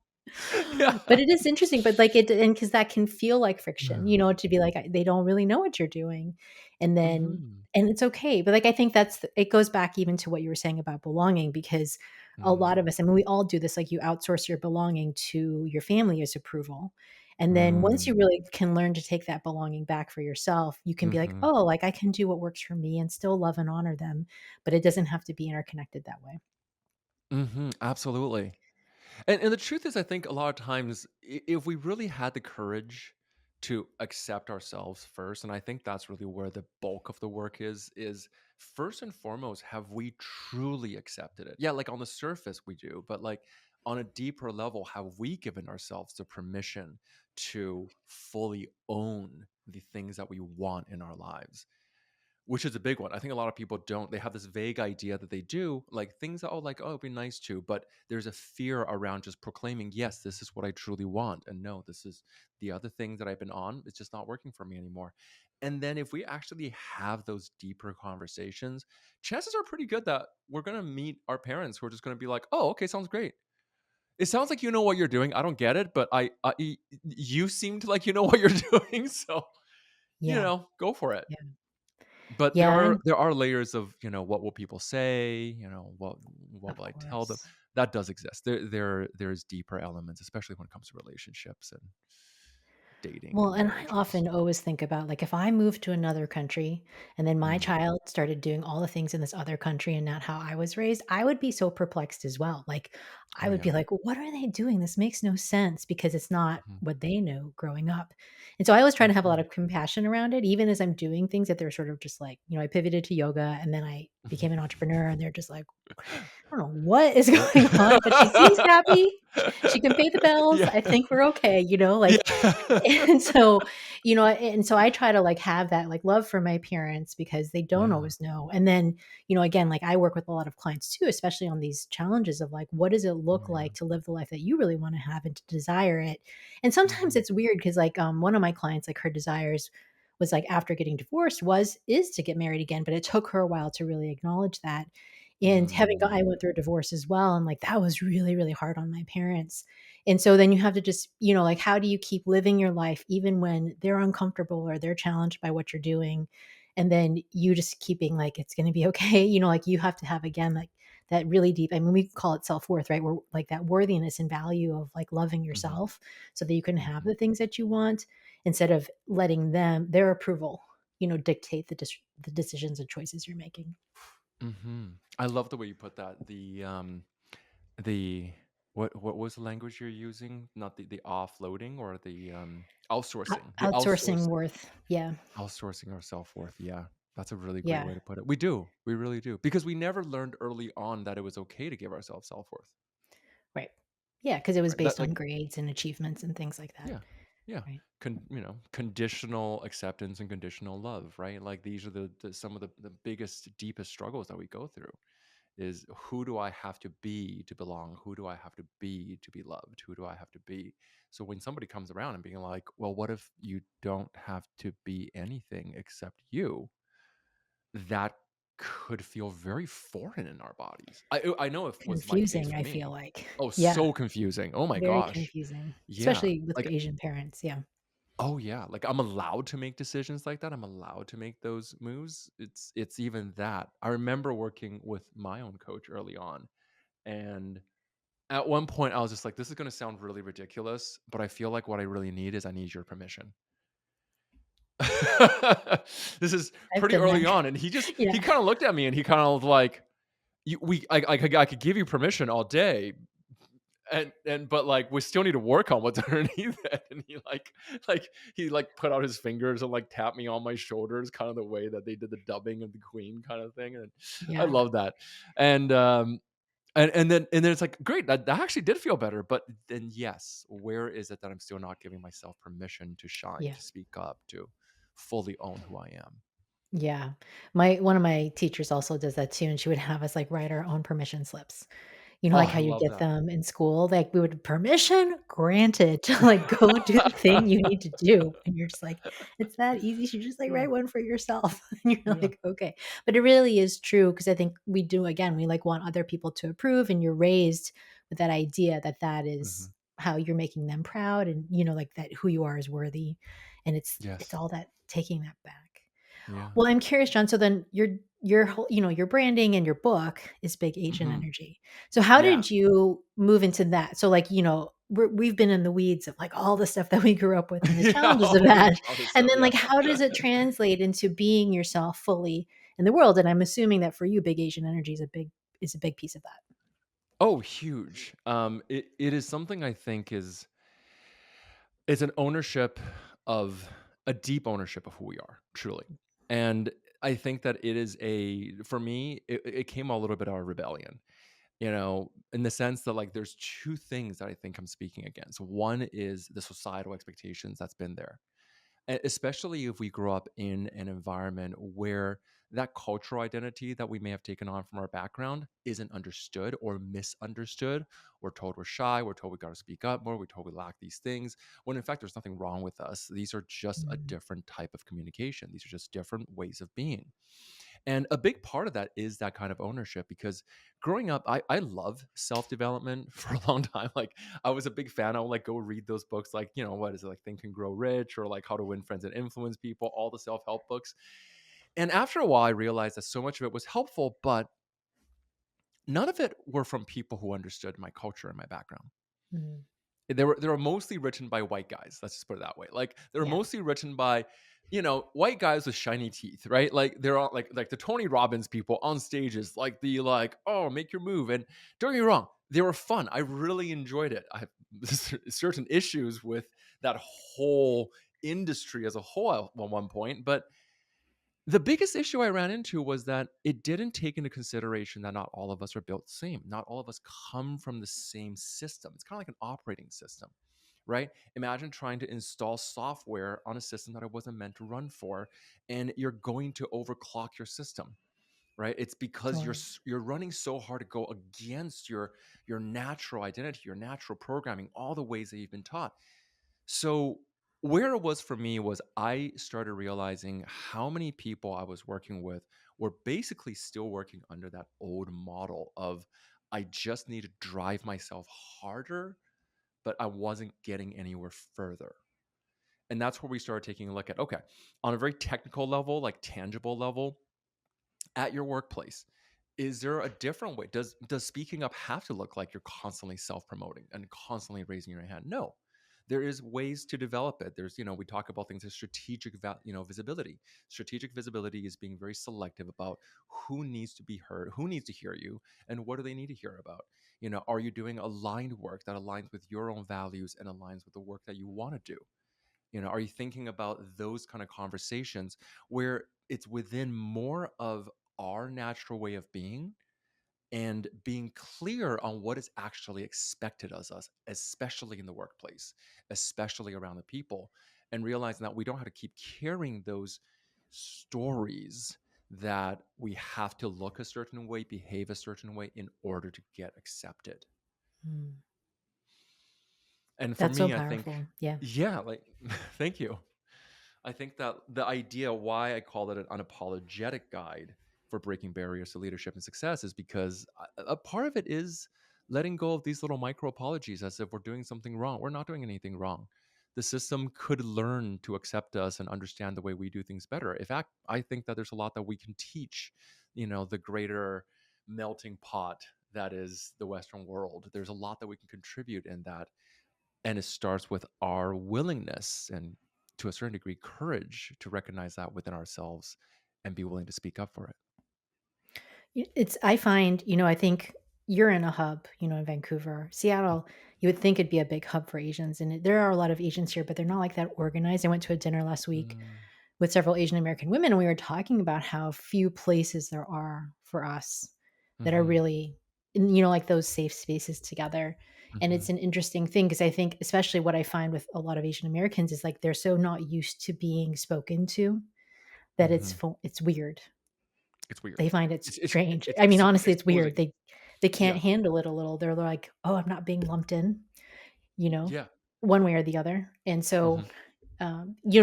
Speaker 2: Yeah.
Speaker 1: But it is interesting, but like it, and because that can feel like friction, to be like, they don't really know what you're doing. And then,
Speaker 2: Mhm.
Speaker 1: and it's okay. But like, I think it goes back even to what you were saying about belonging, because a lot of
Speaker 2: Mm.
Speaker 1: us, I mean, we all do this, like you outsource your belonging to your family's approval. And then once you
Speaker 2: Mm.
Speaker 1: really can learn to take that belonging back for yourself, you can be like,
Speaker 2: Mhm.
Speaker 1: oh, like I can do what works for me and still love and honor them, but it doesn't have to be interconnected that way.
Speaker 2: Mhm. Absolutely. And the truth is, I think a lot of times, if we really had the courage to accept ourselves first, and I think that's really where the bulk of the work is first and foremost, have we truly accepted it? Yeah, like on the surface we do, but like on a deeper level, have we given ourselves the permission to fully own the things that we want in our lives? Which is a big one. I think a lot of people don't. They have this vague idea that they do, like things that, oh, like, oh, it'd be nice to, but there's a fear around just proclaiming, yes, this is what I truly want. And no, this is the other thing that I've been on. It's just not working for me anymore. And then if we actually have those deeper conversations, chances are pretty good that we're going to meet our parents who are just going to be like, oh, okay, sounds great. It sounds like you know what you're doing. I don't get it, but you seemed like you know what you're doing. So,
Speaker 1: Yeah.
Speaker 2: go for it.
Speaker 1: Yeah.
Speaker 2: But there
Speaker 1: Yeah.
Speaker 2: are
Speaker 1: And
Speaker 2: there are layers of, what will people say, what
Speaker 1: of
Speaker 2: will I tell them?
Speaker 1: course.
Speaker 2: That does exist. There's deeper elements, especially when it comes to relationships and dating
Speaker 1: Well,
Speaker 2: and
Speaker 1: and I
Speaker 2: marriages.
Speaker 1: often always think about, like, if I moved to another country and then my
Speaker 2: Mm,
Speaker 1: child started doing all the things in this other country and not how I was raised, I would be so perplexed as well. Like, I
Speaker 2: oh,
Speaker 1: would be
Speaker 2: yeah.
Speaker 1: like, "Well, what are they doing? This makes no sense," because it's not
Speaker 2: Mhm,
Speaker 1: what they know growing up. And so I always try to have a lot
Speaker 2: mhm,
Speaker 1: of compassion around it, even as I'm doing things that they're sort of just like, I pivoted to yoga and then I became an entrepreneur and they're just like, I don't know what is
Speaker 2: What?
Speaker 1: going on, but she seems happy. She can pay the bills.
Speaker 2: Yeah.
Speaker 1: I think we're okay, like,
Speaker 2: Yeah.
Speaker 1: and so, and so I try to, like, have that, like, love for my parents because they don't
Speaker 2: Yeah.
Speaker 1: always know. And then, again, like, I work with a lot of clients too, especially on these challenges of, like, what does it
Speaker 2: Oh,
Speaker 1: look
Speaker 2: yeah.
Speaker 1: like to live the life that you really wanna have and to desire it? And sometimes
Speaker 2: Mhm,
Speaker 1: it's weird because, like, one of my clients, like, her desires was, like, after getting divorced is to get married again, but it took her a while to really acknowledge that. And having I
Speaker 2: mm,
Speaker 1: went through a divorce as well, and, like, that was really, really hard on my parents. And so then you have to just, like, how do you keep living your life even when they're uncomfortable or they're challenged by what you're doing? And then you just keeping like, it's going to be okay. Like you have to have, again, like that really deep, I mean, we call it self worth, right? We're like that worthiness and value of like loving
Speaker 2: mhm,
Speaker 1: yourself so that you can have
Speaker 2: mhm,
Speaker 1: the things that you want instead of letting their approval, dictate the decisions and choices you're making.
Speaker 2: mhm. I love the way you put that. The what was the language you're using? Not the offloading or the, outsourcing. The
Speaker 1: Outsourcing worth. Yeah.
Speaker 2: outsourcing our self-worth. Yeah. That's a really great
Speaker 1: Yeah.
Speaker 2: way to put it. We do. We really do. Because we never learned early on that it was okay to give ourselves self-worth.
Speaker 1: Right. Yeah, because it was
Speaker 2: Right? That
Speaker 1: based on
Speaker 2: like
Speaker 1: grades and achievements and things like that,
Speaker 2: yeah. Yeah.
Speaker 1: right?
Speaker 2: Conditional acceptance and conditional love, right? Like these are some of the biggest, deepest struggles that we go through is who do I have to be to belong? Who do I have to be to be loved? Who do I have to be? So when somebody comes around and being like, well, what if you don't have to be anything except you? That could feel very foreign in our bodies. I know it was my case
Speaker 1: Confusing,
Speaker 2: for
Speaker 1: I feel
Speaker 2: me.
Speaker 1: like.
Speaker 2: Oh,
Speaker 1: Yeah,
Speaker 2: so confusing. Oh my
Speaker 1: very
Speaker 2: gosh.
Speaker 1: confusing,
Speaker 2: Yeah.
Speaker 1: especially with
Speaker 2: Like
Speaker 1: Asian parents, yeah.
Speaker 2: oh yeah, like I'm allowed to make decisions like that. I'm allowed to make those moves. It's even that. I remember working with my own coach early on, and at one point I was just like, this is going to sound really ridiculous, but I feel like what I really need is I need your permission. This is
Speaker 1: I've
Speaker 2: pretty
Speaker 1: been there.
Speaker 2: early on, and he
Speaker 1: Yeah,
Speaker 2: kind of looked at me and he kind of like, I could give you permission all day, and but like we still need to work on what's underneath it. And he like put out his fingers and like tapped me on my shoulders, kind of the way that they did the dubbing of the Queen kind of thing. And I
Speaker 1: yeah,
Speaker 2: love that. And and then it's like great, that actually did feel better. But then yes, where is it that I'm still not giving myself permission to shine,
Speaker 1: yeah,
Speaker 2: to speak up, to fully own who I am?
Speaker 1: yeah. My one of my teachers also does that too, and she would have us, like, write our own permission slips.
Speaker 2: Oh,
Speaker 1: Like
Speaker 2: I
Speaker 1: how you
Speaker 2: love
Speaker 1: get
Speaker 2: that.
Speaker 1: them in school, like, we would "Permission granted to, like, go do the thing you need to do," and you're just like, "It's that easy, you should just, like,
Speaker 2: Yeah,
Speaker 1: write one for yourself." And you're
Speaker 2: yeah.
Speaker 1: like, "Okay." But it really is true because I think we do again, we, like, want other people to approve, and you're raised with that idea that that is
Speaker 2: Mhm.
Speaker 1: how you're making them proud and, like, that who you are is worthy, and it's
Speaker 2: Yes.
Speaker 1: all that taking that back.
Speaker 2: Yeah.
Speaker 1: Well, I'm curious, John, so then your whole your branding and your book is big Asian
Speaker 2: Mhm.
Speaker 1: energy. So how
Speaker 2: Yeah.
Speaker 1: did you move into that? So, like, we've been in the weeds of, like, all the stuff that we grew up with and the
Speaker 2: Yeah,
Speaker 1: challenges of
Speaker 2: all the
Speaker 1: that,
Speaker 2: childhood
Speaker 1: and
Speaker 2: stuff,
Speaker 1: then,
Speaker 2: yeah.
Speaker 1: like, how does it translate into being yourself fully in the world? And I'm assuming that for you, big Asian energy is a big piece of that.
Speaker 2: Oh, huge. It is something I think is an ownership of a deep ownership of who we are, truly. And I think that it is for me, it came a little bit out of rebellion, in the sense that like there's two things that I think I'm speaking against. One is the societal expectations that's been there. Especially if we grow up in an environment where that cultural identity that we may have taken on from our background isn't understood or misunderstood. We're told we're shy, we're told we got to speak up more, we're told we lack these things, when in fact there's nothing wrong with us. These are just a
Speaker 1: Mm,
Speaker 2: different type of communication, these are just different ways of being. And a big part of that is that kind of ownership, because growing up, I love self development for a long time. Like I was a big fan. I would like go read those books, like, what is it, like Think and Grow Rich, or like How to Win Friends and Influence People, all the self help books. And after a while, I realized that so much of it was helpful, but none of it were from people who understood my culture and my background.
Speaker 1: mm,
Speaker 2: They were mostly written by white guys. Let's just put it that way. Like they were
Speaker 1: Yeah,
Speaker 2: mostly written by, white guys with shiny teeth, right? Like they're all like the Tony Robbins people on stages, like the like, oh, make your move. And don't get me wrong, they were fun. I really enjoyed it. I have certain issues with that whole industry as a whole at one point, but the biggest issue I ran into was that it didn't take into consideration that not all of us are built the same. Not all of us come from the same system. It's kind of like an operating system, right? Imagine trying to install software on a system that it wasn't meant to run for, and you're going to overclock your system, right? It's because you're
Speaker 1: totally.
Speaker 2: you're running so hard to go against your natural identity, your natural programming, all the ways that you've been taught. So where it was for me was I started realizing how many people I was working with were basically still working under that old model of I just need to drive myself harder, but I wasn't getting anywhere further. And that's where we started taking a look at, okay, on a very technical level, like tangible level, at your workplace, is there a different way? Does speaking up have to look like you're constantly self-promoting and constantly raising your hand? No. There is ways to develop it. There's, we talk about things as visibility. Strategic visibility is being very selective about who needs to be heard, who needs to hear you, and what do they need to hear about. Are you doing aligned work that aligns with your own values and aligns with the work that you want to do? Are you thinking about those kind of conversations where it's within more of our natural way of being and being clear on what is actually expected of us, especially in the workplace, especially around the people, and realizing that we don't have to keep carrying those stories that we have to look a certain way, behave a certain way in order to get accepted.
Speaker 1: Mm.
Speaker 2: And for
Speaker 1: That's so
Speaker 2: me, I think,
Speaker 1: powerful. Yeah.
Speaker 2: yeah, like, thank you. I think that the idea why I call it an unapologetic guide for breaking barriers to leadership and success is because a part of it is letting go of these little micro apologies as if we're doing something wrong. We're not doing anything wrong. The system could learn to accept us and understand the way we do things better. In fact, I think that there's a lot that we can teach, the greater melting pot that is the Western world. There's a lot that we can contribute in that, and it starts with our willingness and, to a certain degree, courage to recognize that within ourselves and be willing to speak up for it.
Speaker 1: It's I find, I think you're in a hub, in Vancouver. Seattle, you would think it'd be a big hub for Asians, and there are a lot of Asians here, but they're not like that organized. I went to a dinner last week
Speaker 2: Mm,
Speaker 1: with several Asian American women, and we were talking about how few places there are for us that are
Speaker 2: mhm,
Speaker 1: really, like those safe spaces together. And it's
Speaker 2: mhm,
Speaker 1: an interesting thing because I think, especially what I find with a lot of Asian Americans, is like they're so not used to being spoken to that
Speaker 2: mhm.
Speaker 1: it's weird.
Speaker 2: It's weird.
Speaker 1: They find it
Speaker 2: It's it's
Speaker 1: strange.
Speaker 2: it's
Speaker 1: I mean,
Speaker 2: ex
Speaker 1: honestly, it's weird.
Speaker 2: exposing.
Speaker 1: They can't
Speaker 2: Yeah,
Speaker 1: handle it a little. They're like, "Oh, I'm not being lumped in," you know,
Speaker 2: yeah.
Speaker 1: one way or the other. And so,
Speaker 2: Mhm,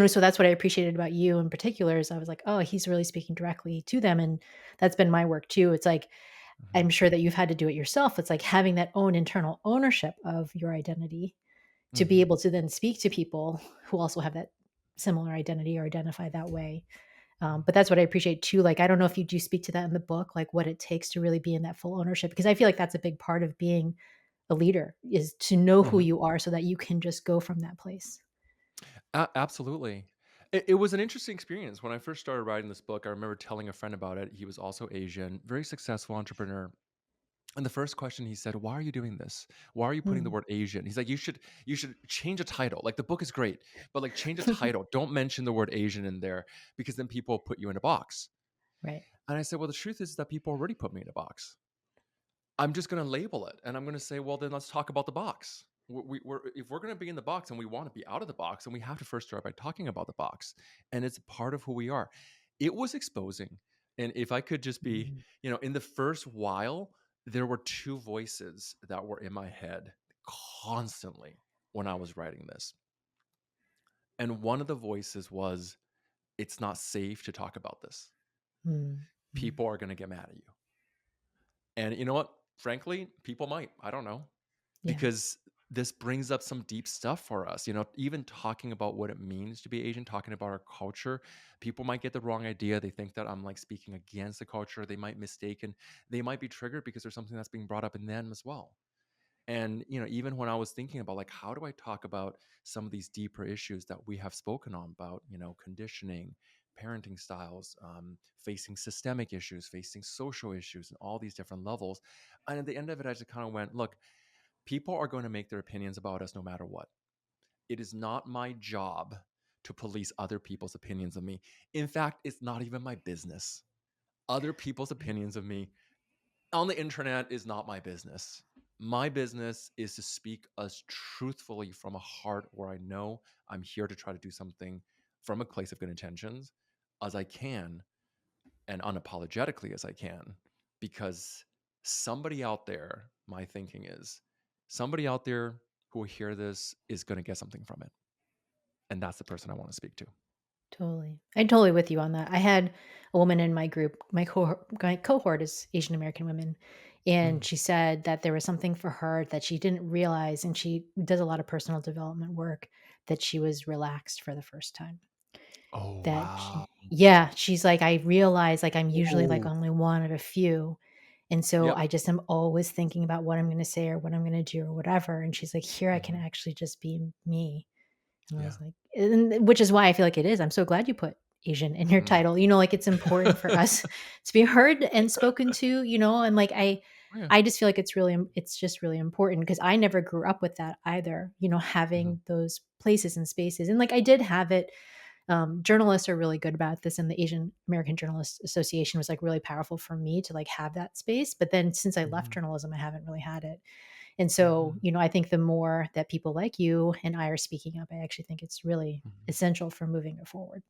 Speaker 1: so that's what I appreciated about you in particular is I was like, "Oh, he's really speaking directly to them," and that's been my work too. It's like,
Speaker 2: mhm,
Speaker 1: I'm sure that you've had to do it yourself. It's like having that own internal ownership of your identity to be
Speaker 2: mhm,
Speaker 1: able to then speak to people who also have that similar identity or identify that way.
Speaker 2: mhm,
Speaker 1: But that's what I appreciate too. Like, I don't know if you do speak to that in the book, like what it takes to really be in that full ownership, because I feel like that's a big part of being a leader is to know who
Speaker 2: mhm.
Speaker 1: you are so that you can just go from that place.
Speaker 2: Absolutely. It was an interesting experience. When I first started writing this book, I remember telling a friend about it. He was also Asian, very successful entrepreneur. And the first question he said, "Why are you doing this? Why are you putting the
Speaker 1: Mm.
Speaker 2: word Asian?" He's like, "You should change a title. Like the book is great, but like change a title. Don't mention the word Asian in there because then people put you in a box."
Speaker 1: Right.
Speaker 2: And I said, "Well, the truth is that people already put me in a box. I'm just going to label it, and I'm going to say, well, then let's talk about the box. If we're going to be in the box and we want to be out of the box, then we have to first start by talking about the box, and it's part of who we are." It was exposing, and if I could just be,
Speaker 1: Mhm.
Speaker 2: in the first while, there were two voices that were in my head constantly when I was writing this, and one of the voices was, "It's not safe to talk about this.
Speaker 1: Mm. Mm.
Speaker 2: People are going to get mad at you." And you know what? Frankly, people might. I don't know.
Speaker 1: Yeah.
Speaker 2: Because this brings up some deep stuff for us. Even talking about what it means to be Asian, talking about our culture, people might get the wrong idea. They think that I'm like speaking against the culture. They might be triggered because there's something that's being brought up in them as well. And, even when I was thinking about like, how do I talk about some of these deeper issues that we have spoken on about, conditioning, parenting styles, facing systemic issues, facing social issues, and all these different levels. And at the end of it, I just kind of went, look, people are going to make their opinions about us no matter what. It is not my job to police other people's opinions of me. In fact, it's not even my business. Other people's
Speaker 1: Right.
Speaker 2: opinions of me on the internet is not my business. My business is to speak as truthfully from a heart where I know I'm here to try to do something from a place of good intentions as I can and unapologetically as I can. Because somebody out there, my thinking is somebody out there who will hear this is going to get something from it. And that's the person I want to speak to.
Speaker 1: Totally. I'm totally with you on that. I had a woman in my group, my cohort is Asian American women, and
Speaker 2: Mm.
Speaker 1: she said that there was something for her that she didn't realize, and she does a lot of personal development work, that she was relaxed for the first time.
Speaker 2: Oh,
Speaker 1: That
Speaker 2: wow.
Speaker 1: she Yeah, she's like, "I realize, like, I'm usually, like,
Speaker 2: Oh,
Speaker 1: only one of a few, and so
Speaker 2: yep.
Speaker 1: I just am always thinking about what I'm gonna say or what I'm gonna do or whatever," and she's like, "Here I can
Speaker 2: Hmm.
Speaker 1: actually just be me." And I
Speaker 2: Yeah.
Speaker 1: was like, and which is why I feel like it is. I'm so glad you put Asian in your
Speaker 2: Hmm.
Speaker 1: title. Like it's important for us to be heard and spoken to, and like
Speaker 2: Oh, yeah.
Speaker 1: I just feel like it's just really important because I never grew up with that either,
Speaker 2: Hmm.
Speaker 1: having those places and spaces. And like I did have it. Journalists are really good about this, and the Asian American Journalists Association was like really powerful for me to like have that space. But then since I left
Speaker 2: Hmm.
Speaker 1: journalism, I haven't really had it. And so,
Speaker 2: Hmm.
Speaker 1: I think the more that people like you and I are speaking up, I actually think it's really
Speaker 2: Hmm.
Speaker 1: essential for moving it forward.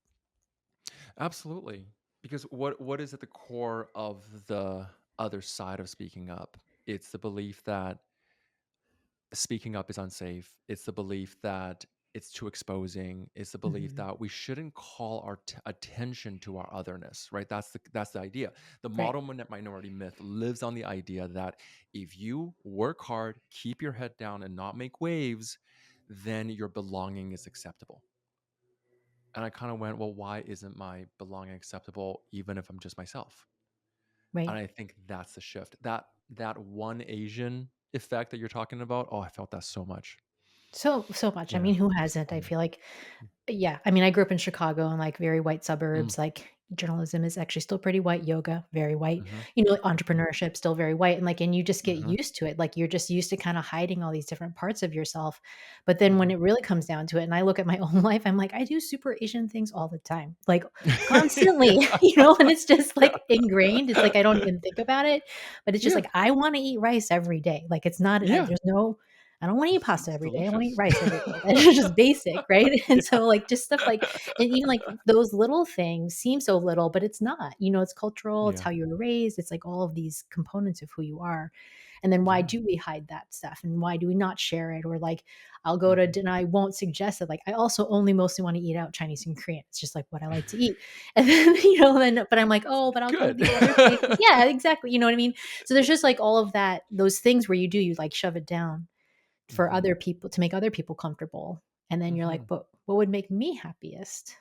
Speaker 2: Absolutely. Because what is at the core of the other side of speaking up? It's the belief that speaking up is unsafe. It's the belief that it's too exposing. It's the belief
Speaker 1: Mhm.
Speaker 2: that we shouldn't call our attention to our otherness, right? That's the idea. The
Speaker 1: Right,
Speaker 2: model minority myth lives on the idea that if you work hard, keep your head down, and not make waves, then your belonging is acceptable. And I kind of went, well, why isn't my belonging acceptable even if I'm just myself? And
Speaker 1: right.
Speaker 2: I think that's the shift. That one Asian effect that you're talking about, oh, I felt that so much.
Speaker 1: So much. I
Speaker 2: Yeah.
Speaker 1: mean, who hasn't?
Speaker 2: So
Speaker 1: I
Speaker 2: much.
Speaker 1: feel like yeah, I mean, I grew up in Chicago in, like, very white
Speaker 2: Mm,
Speaker 1: suburbs, like, journalism is actually still pretty white, yoga, very white,
Speaker 2: mhm,
Speaker 1: like,
Speaker 2: mhm,
Speaker 1: entrepreneurship, still very white, and, like and you just get
Speaker 2: mhm,
Speaker 1: used to it, like, you're just used to kinda hiding all these different parts of yourself, but then when
Speaker 2: mhm.
Speaker 1: it really comes down to it, and I look at my own life, I'm like, I do super Asian things all the time, like, constantly,
Speaker 2: Yeah.
Speaker 1: and it's just,
Speaker 2: Yeah.
Speaker 1: like, ingrained, it's like I don't even think about it, but it's just
Speaker 2: Yeah.
Speaker 1: like, I wanna eat rice every day, like, it's not
Speaker 2: Yeah.
Speaker 1: there's no I don't wanna eat pasta
Speaker 2: It's
Speaker 1: every day, I wanna eat
Speaker 2: delicious.
Speaker 1: rice every day, that's just basic, right? And
Speaker 2: Yeah.
Speaker 1: so, like, just stuff like and even, like, those little things seem so little, but it's not, it's cultural, it's
Speaker 2: Yeah.
Speaker 1: how you were raised, it's, like, all of these components of who you are, and then why
Speaker 2: Yeah.
Speaker 1: do we hide that stuff, and why do we not share it, or, like, I'll go to
Speaker 2: Mhm.
Speaker 1: dinner I won't suggest it, like, I also only mostly wanna eat out Chinese and Korean, it's just, like, what I like to eat, and then, but I'm like, "Oh, but I'll go to
Speaker 2: Good.
Speaker 1: these other places." Yeah, exactly, you know what I mean? So there's just, like, all of that those things where you, like, shove it down for
Speaker 2: Mhm.
Speaker 1: other people to make other people comfortable, and then you're like,
Speaker 2: Mhm.
Speaker 1: "But what would make me happiest?"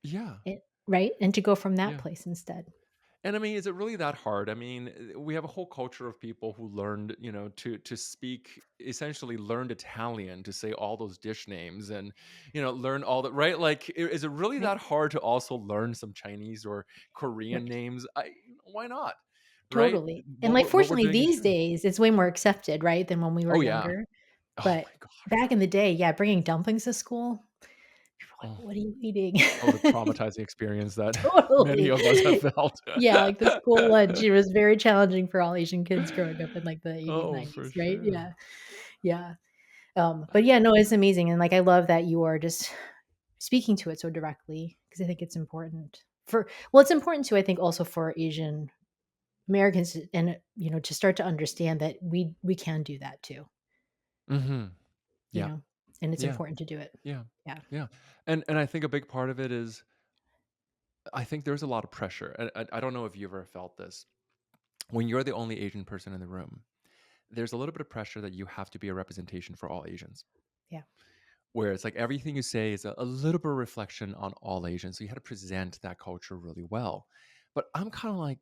Speaker 2: Yeah.
Speaker 1: Right? And to go from that
Speaker 2: Yeah.
Speaker 1: place instead.
Speaker 2: And I mean, is it really that hard? I mean, we have a whole culture of people who learned, to speak essentially learned Italian to say all those dish names and, learn all that, right? Like, is it really
Speaker 1: Right?
Speaker 2: that hard to also learn some Chinese or Korean
Speaker 1: Right.
Speaker 2: names? Why not? Right?
Speaker 1: Totally. And,
Speaker 2: What
Speaker 1: like,
Speaker 2: we're
Speaker 1: fortunately,
Speaker 2: doing in
Speaker 1: these
Speaker 2: here.
Speaker 1: days, it's way more accepted, right, than when we were
Speaker 2: Oh yeah.
Speaker 1: younger.
Speaker 2: Oh
Speaker 1: But
Speaker 2: my gosh.
Speaker 1: back in the day, yeah, bringing dumplings to school, people were like,
Speaker 2: Oh,
Speaker 1: "What are you eating?"
Speaker 2: oh, the traumatizing experience that many
Speaker 1: Totally.
Speaker 2: of us have felt.
Speaker 1: Yeah, like, the school lunch, it was very challenging for all Asian kids growing up in, like, the '80s,
Speaker 2: Oh, for
Speaker 1: '90s, right?
Speaker 2: sure.
Speaker 1: Yeah. Yeah. But yeah, no, it's amazing, and, like, I love that you are just speaking to it so directly because I think it's important it's important too, I think, also for Asian Americans and, to start to understand that we can do that too,
Speaker 2: Mhm.
Speaker 1: you
Speaker 2: Yeah.
Speaker 1: know, and it's
Speaker 2: Yeah.
Speaker 1: important to do it.
Speaker 2: Yeah.
Speaker 1: Yeah.
Speaker 2: Yeah. And I think a big part of it is I think there's a lot of pressure. And I don't know if you ever felt this. When you're the only Asian person in the room, there's a little bit of pressure that you have to be a representation for all Asians.
Speaker 1: Yeah.
Speaker 2: Where it's like everything you say is a little bit of reflection on all Asians. So you had to present that culture really well. But I'm kind of like,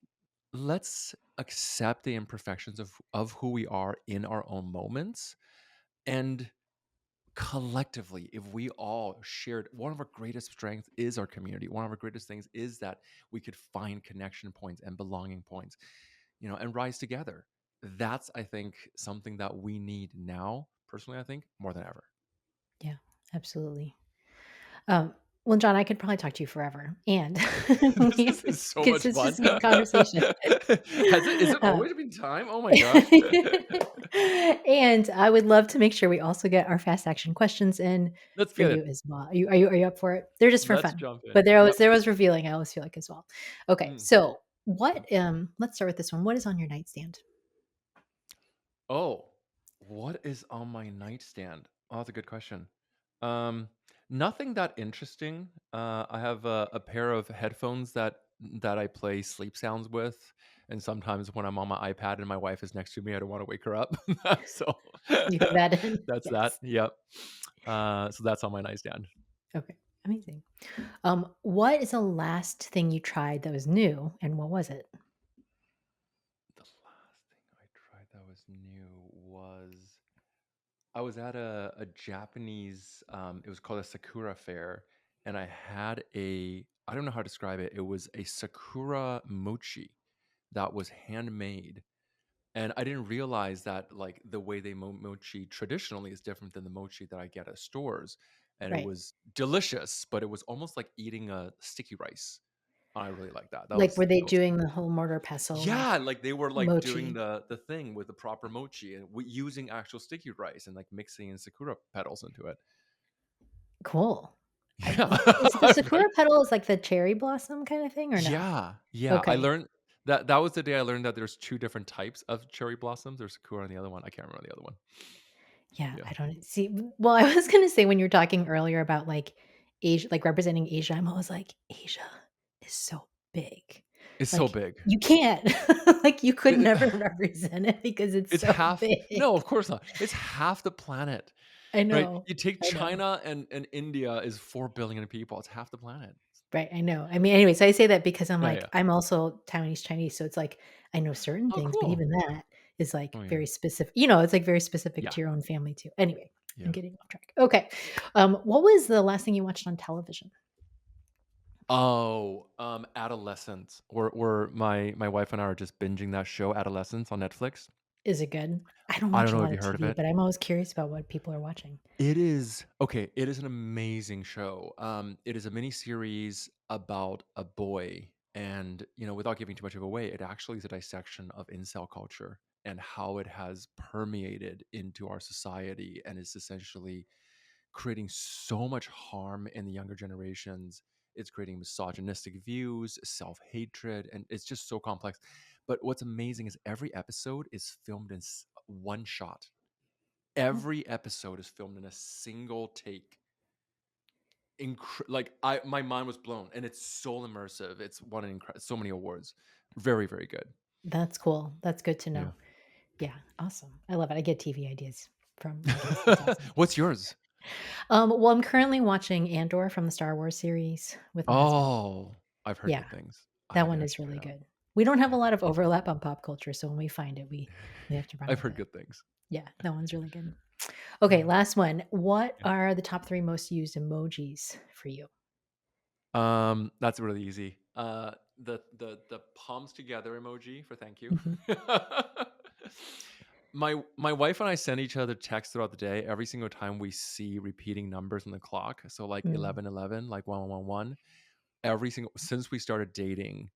Speaker 2: let's accept the imperfections of who we are in our own moments, and collectively, if we all shared, one of our greatest strengths is our community. One of our greatest things is that we could find connection points and belonging points, and rise together. That's, I think, something that we need now, personally, I think, more than ever.
Speaker 1: Yeah, absolutely. Um, well, John, I could probably talk to you forever, and
Speaker 2: This is so
Speaker 1: because
Speaker 2: much
Speaker 1: it's
Speaker 2: fun.
Speaker 1: just a good conversation.
Speaker 2: Is it
Speaker 1: Uh,
Speaker 2: always been time? Oh my gosh.
Speaker 1: and I would love to make sure we also get our fast action questions in
Speaker 2: Let's
Speaker 1: for
Speaker 2: get
Speaker 1: you
Speaker 2: it.
Speaker 1: as well. Are you up for it? They're just for
Speaker 2: Let's
Speaker 1: fun,
Speaker 2: jump in.
Speaker 1: but they're always
Speaker 2: Yep.
Speaker 1: they're always revealing. I always feel like as well. Okay,
Speaker 2: Mm.
Speaker 1: so let's start with this one. What is on your nightstand?
Speaker 2: Oh, what is on my nightstand? Oh, that's a good question. Um, Nothing that interesting. I have a pair of headphones that I play sleep sounds with, and sometimes when I'm on my iPad and my wife is next to me, I don't want to wake her up. So
Speaker 1: You have that in?
Speaker 2: that's that.
Speaker 1: Yes.
Speaker 2: Yep. So that's on my nightstand.
Speaker 1: Okay, amazing. What is the last thing you tried that was new, and what was it?
Speaker 2: The last thing I tried that was new was I was at a Japanese, it was called a Sakura Fair, and I had I don't know how to describe it. It was a Sakura mochi that was handmade. And I didn't realize that like the way they mochi traditionally is different than the mochi that I get at stores. And it
Speaker 1: Right.
Speaker 2: was delicious, but it was almost like eating a sticky rice. I really like that. That
Speaker 1: Like,
Speaker 2: was
Speaker 1: were they
Speaker 2: that was
Speaker 1: doing the whole mortar pestle,
Speaker 2: yeah,
Speaker 1: like,
Speaker 2: like they were like doing
Speaker 1: mochi?
Speaker 2: the thing with the proper mochi and using actual sticky rice and like mixing in sakura petals into it.
Speaker 1: Cool.
Speaker 2: Yeah,
Speaker 1: Is the
Speaker 2: right.
Speaker 1: sakura petal is like the cherry blossom kinda thing or no?
Speaker 2: Yeah, yeah. I
Speaker 1: Okay.
Speaker 2: learned that was the day I learned that there's two different types of cherry blossoms. There's sakura and the other one. I can't remember the other one.
Speaker 1: Yeah,
Speaker 2: Yeah,
Speaker 1: I don't see well, I was gonna say when you were talking earlier about, like, Asia like, representing Asia, I'm always like, "Asia is so big."
Speaker 2: it's so
Speaker 1: Like,
Speaker 2: big.
Speaker 1: you can't. Like, you could
Speaker 2: It,
Speaker 1: never represent it because it's
Speaker 2: it's
Speaker 1: so
Speaker 2: half.
Speaker 1: big.
Speaker 2: No, of course not. It's half the planet,
Speaker 1: I
Speaker 2: right?
Speaker 1: know.
Speaker 2: You take
Speaker 1: I know.
Speaker 2: China and India is 4 billion people. It's half the planet.
Speaker 1: Right, I know. I mean, anyway, so I say that because I'm
Speaker 2: Yeah,
Speaker 1: like,
Speaker 2: yeah.
Speaker 1: I'm also Taiwanese Chinese, so it's like I know certain
Speaker 2: Oh,
Speaker 1: things, but
Speaker 2: cool.
Speaker 1: even that is like
Speaker 2: Oh yeah,
Speaker 1: very specific. It's like very specific
Speaker 2: yeah,
Speaker 1: to your own family too. Anyway, I'm
Speaker 2: yeah.
Speaker 1: getting off track. Okay. What was the last thing you watched on television?
Speaker 2: Oh, Adolescence, where my wife and I are just binging that show, Adolescence, on Netflix.
Speaker 1: Is it good? I don't
Speaker 2: I don't
Speaker 1: watch a
Speaker 2: know if
Speaker 1: lot
Speaker 2: you
Speaker 1: of
Speaker 2: heard of
Speaker 1: TV,
Speaker 2: it.
Speaker 1: but I'm always curious about what people are watching.
Speaker 2: It is okay, it is an amazing show. It is a mini series about a boy, and without giving too much of away, it actually is a dissection of incel culture and how it has permeated into our society and is essentially creating so much harm in the younger generations. It's creating misogynistic views, self hatred, and it's just so complex. But what's amazing is every episode is filmed in one shot.
Speaker 1: Oh,
Speaker 2: Every episode is filmed in a single take. Like my mind was blown, and it's so immersive. It's won so many awards. Very, very good.
Speaker 1: that's cool. That's good to
Speaker 2: Yeah.
Speaker 1: know. Yeah, awesome. I love it. I get TV ideas from my guests. That's awesome.
Speaker 2: What's yours?
Speaker 1: Well, I'm currently watching Andor from the Star Wars series with my husband.
Speaker 2: Oh, I've heard
Speaker 1: Yeah.
Speaker 2: good things. I
Speaker 1: That one
Speaker 2: gotta
Speaker 1: is
Speaker 2: check
Speaker 1: really
Speaker 2: it out.
Speaker 1: good. We don't have a
Speaker 2: I
Speaker 1: lot
Speaker 2: gotta
Speaker 1: of
Speaker 2: check it out.
Speaker 1: overlap on pop culture, so when we find it, we have to run
Speaker 2: I've
Speaker 1: with
Speaker 2: heard
Speaker 1: it.
Speaker 2: good things.
Speaker 1: Yeah, that one's really good. Okay,
Speaker 2: Yeah.
Speaker 1: last one. What
Speaker 2: Yeah.
Speaker 1: are the top 3 most used emojis for you?
Speaker 2: That's really easy. The palms together emoji for thank you.
Speaker 1: Mhm.
Speaker 2: My wife and I send each other texts throughout the day every single time we see repeating numbers on the clock. So like
Speaker 1: Mm,
Speaker 2: 1111, like 1111. Every single since we started dating,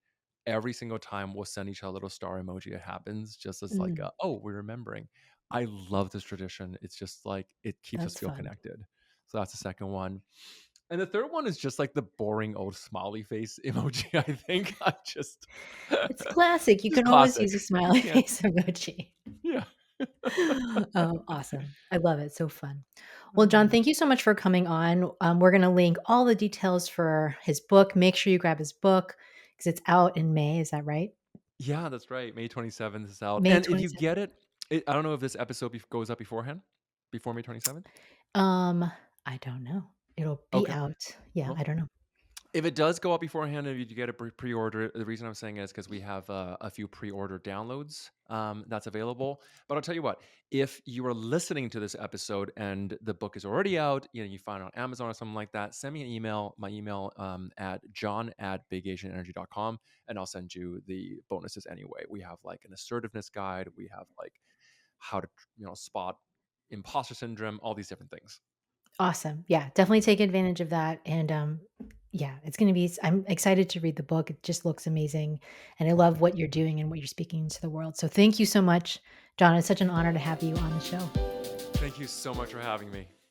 Speaker 2: every single time we'll send each other a little star emoji. It happens just as like
Speaker 1: mm,
Speaker 2: oh, we're remembering. I love this tradition. It's just like it keeps us
Speaker 1: that's
Speaker 2: feel
Speaker 1: fun.
Speaker 2: connected. So that's the second one. And the third one is just like the boring old smiley face emoji. I think I just
Speaker 1: It's classic. You
Speaker 2: just
Speaker 1: can always
Speaker 2: classic.
Speaker 1: use a
Speaker 2: You
Speaker 1: smiley
Speaker 2: can't.
Speaker 1: face emoji.
Speaker 2: Yeah.
Speaker 1: Oh, awesome. I love it. So fun. Well,
Speaker 2: Oh
Speaker 1: John,
Speaker 2: yeah.
Speaker 1: thank you so much for coming on. We're going to link all the details for his book. Make sure you grab his book because it's out in May. Is that right?
Speaker 2: Yeah, that's right. May 27th is out.
Speaker 1: May
Speaker 2: And if you
Speaker 1: 27th.
Speaker 2: get I don't know if this episode goes up beforehand, before May 27th.
Speaker 1: Um, I don't know. It'll be
Speaker 2: Okay.
Speaker 1: out. Yeah,
Speaker 2: Well,
Speaker 1: I don't know.
Speaker 2: If it does go out beforehand and you get a pre-order, the reason I'm saying is because we have a few pre-order downloads that's available. But I'll tell you what, if you are listening to this episode and the book is already out, you find it on Amazon or something like that, send me an email, my email at john@bigasianenergy.com, and I'll send you the bonuses anyway. We have like an assertiveness guide. We have like how to, spot imposter syndrome, all these different things.
Speaker 1: Awesome. Yeah, definitely take advantage of that. And yeah, it's going to be, I'm excited to read the book. It just looks amazing. And I
Speaker 2: Oh,
Speaker 1: love
Speaker 2: thanks.
Speaker 1: what you're doing and what you're speaking into the world. So thank you so much, John. It's such an honor to have you on the show.
Speaker 2: Thank you so much for having me.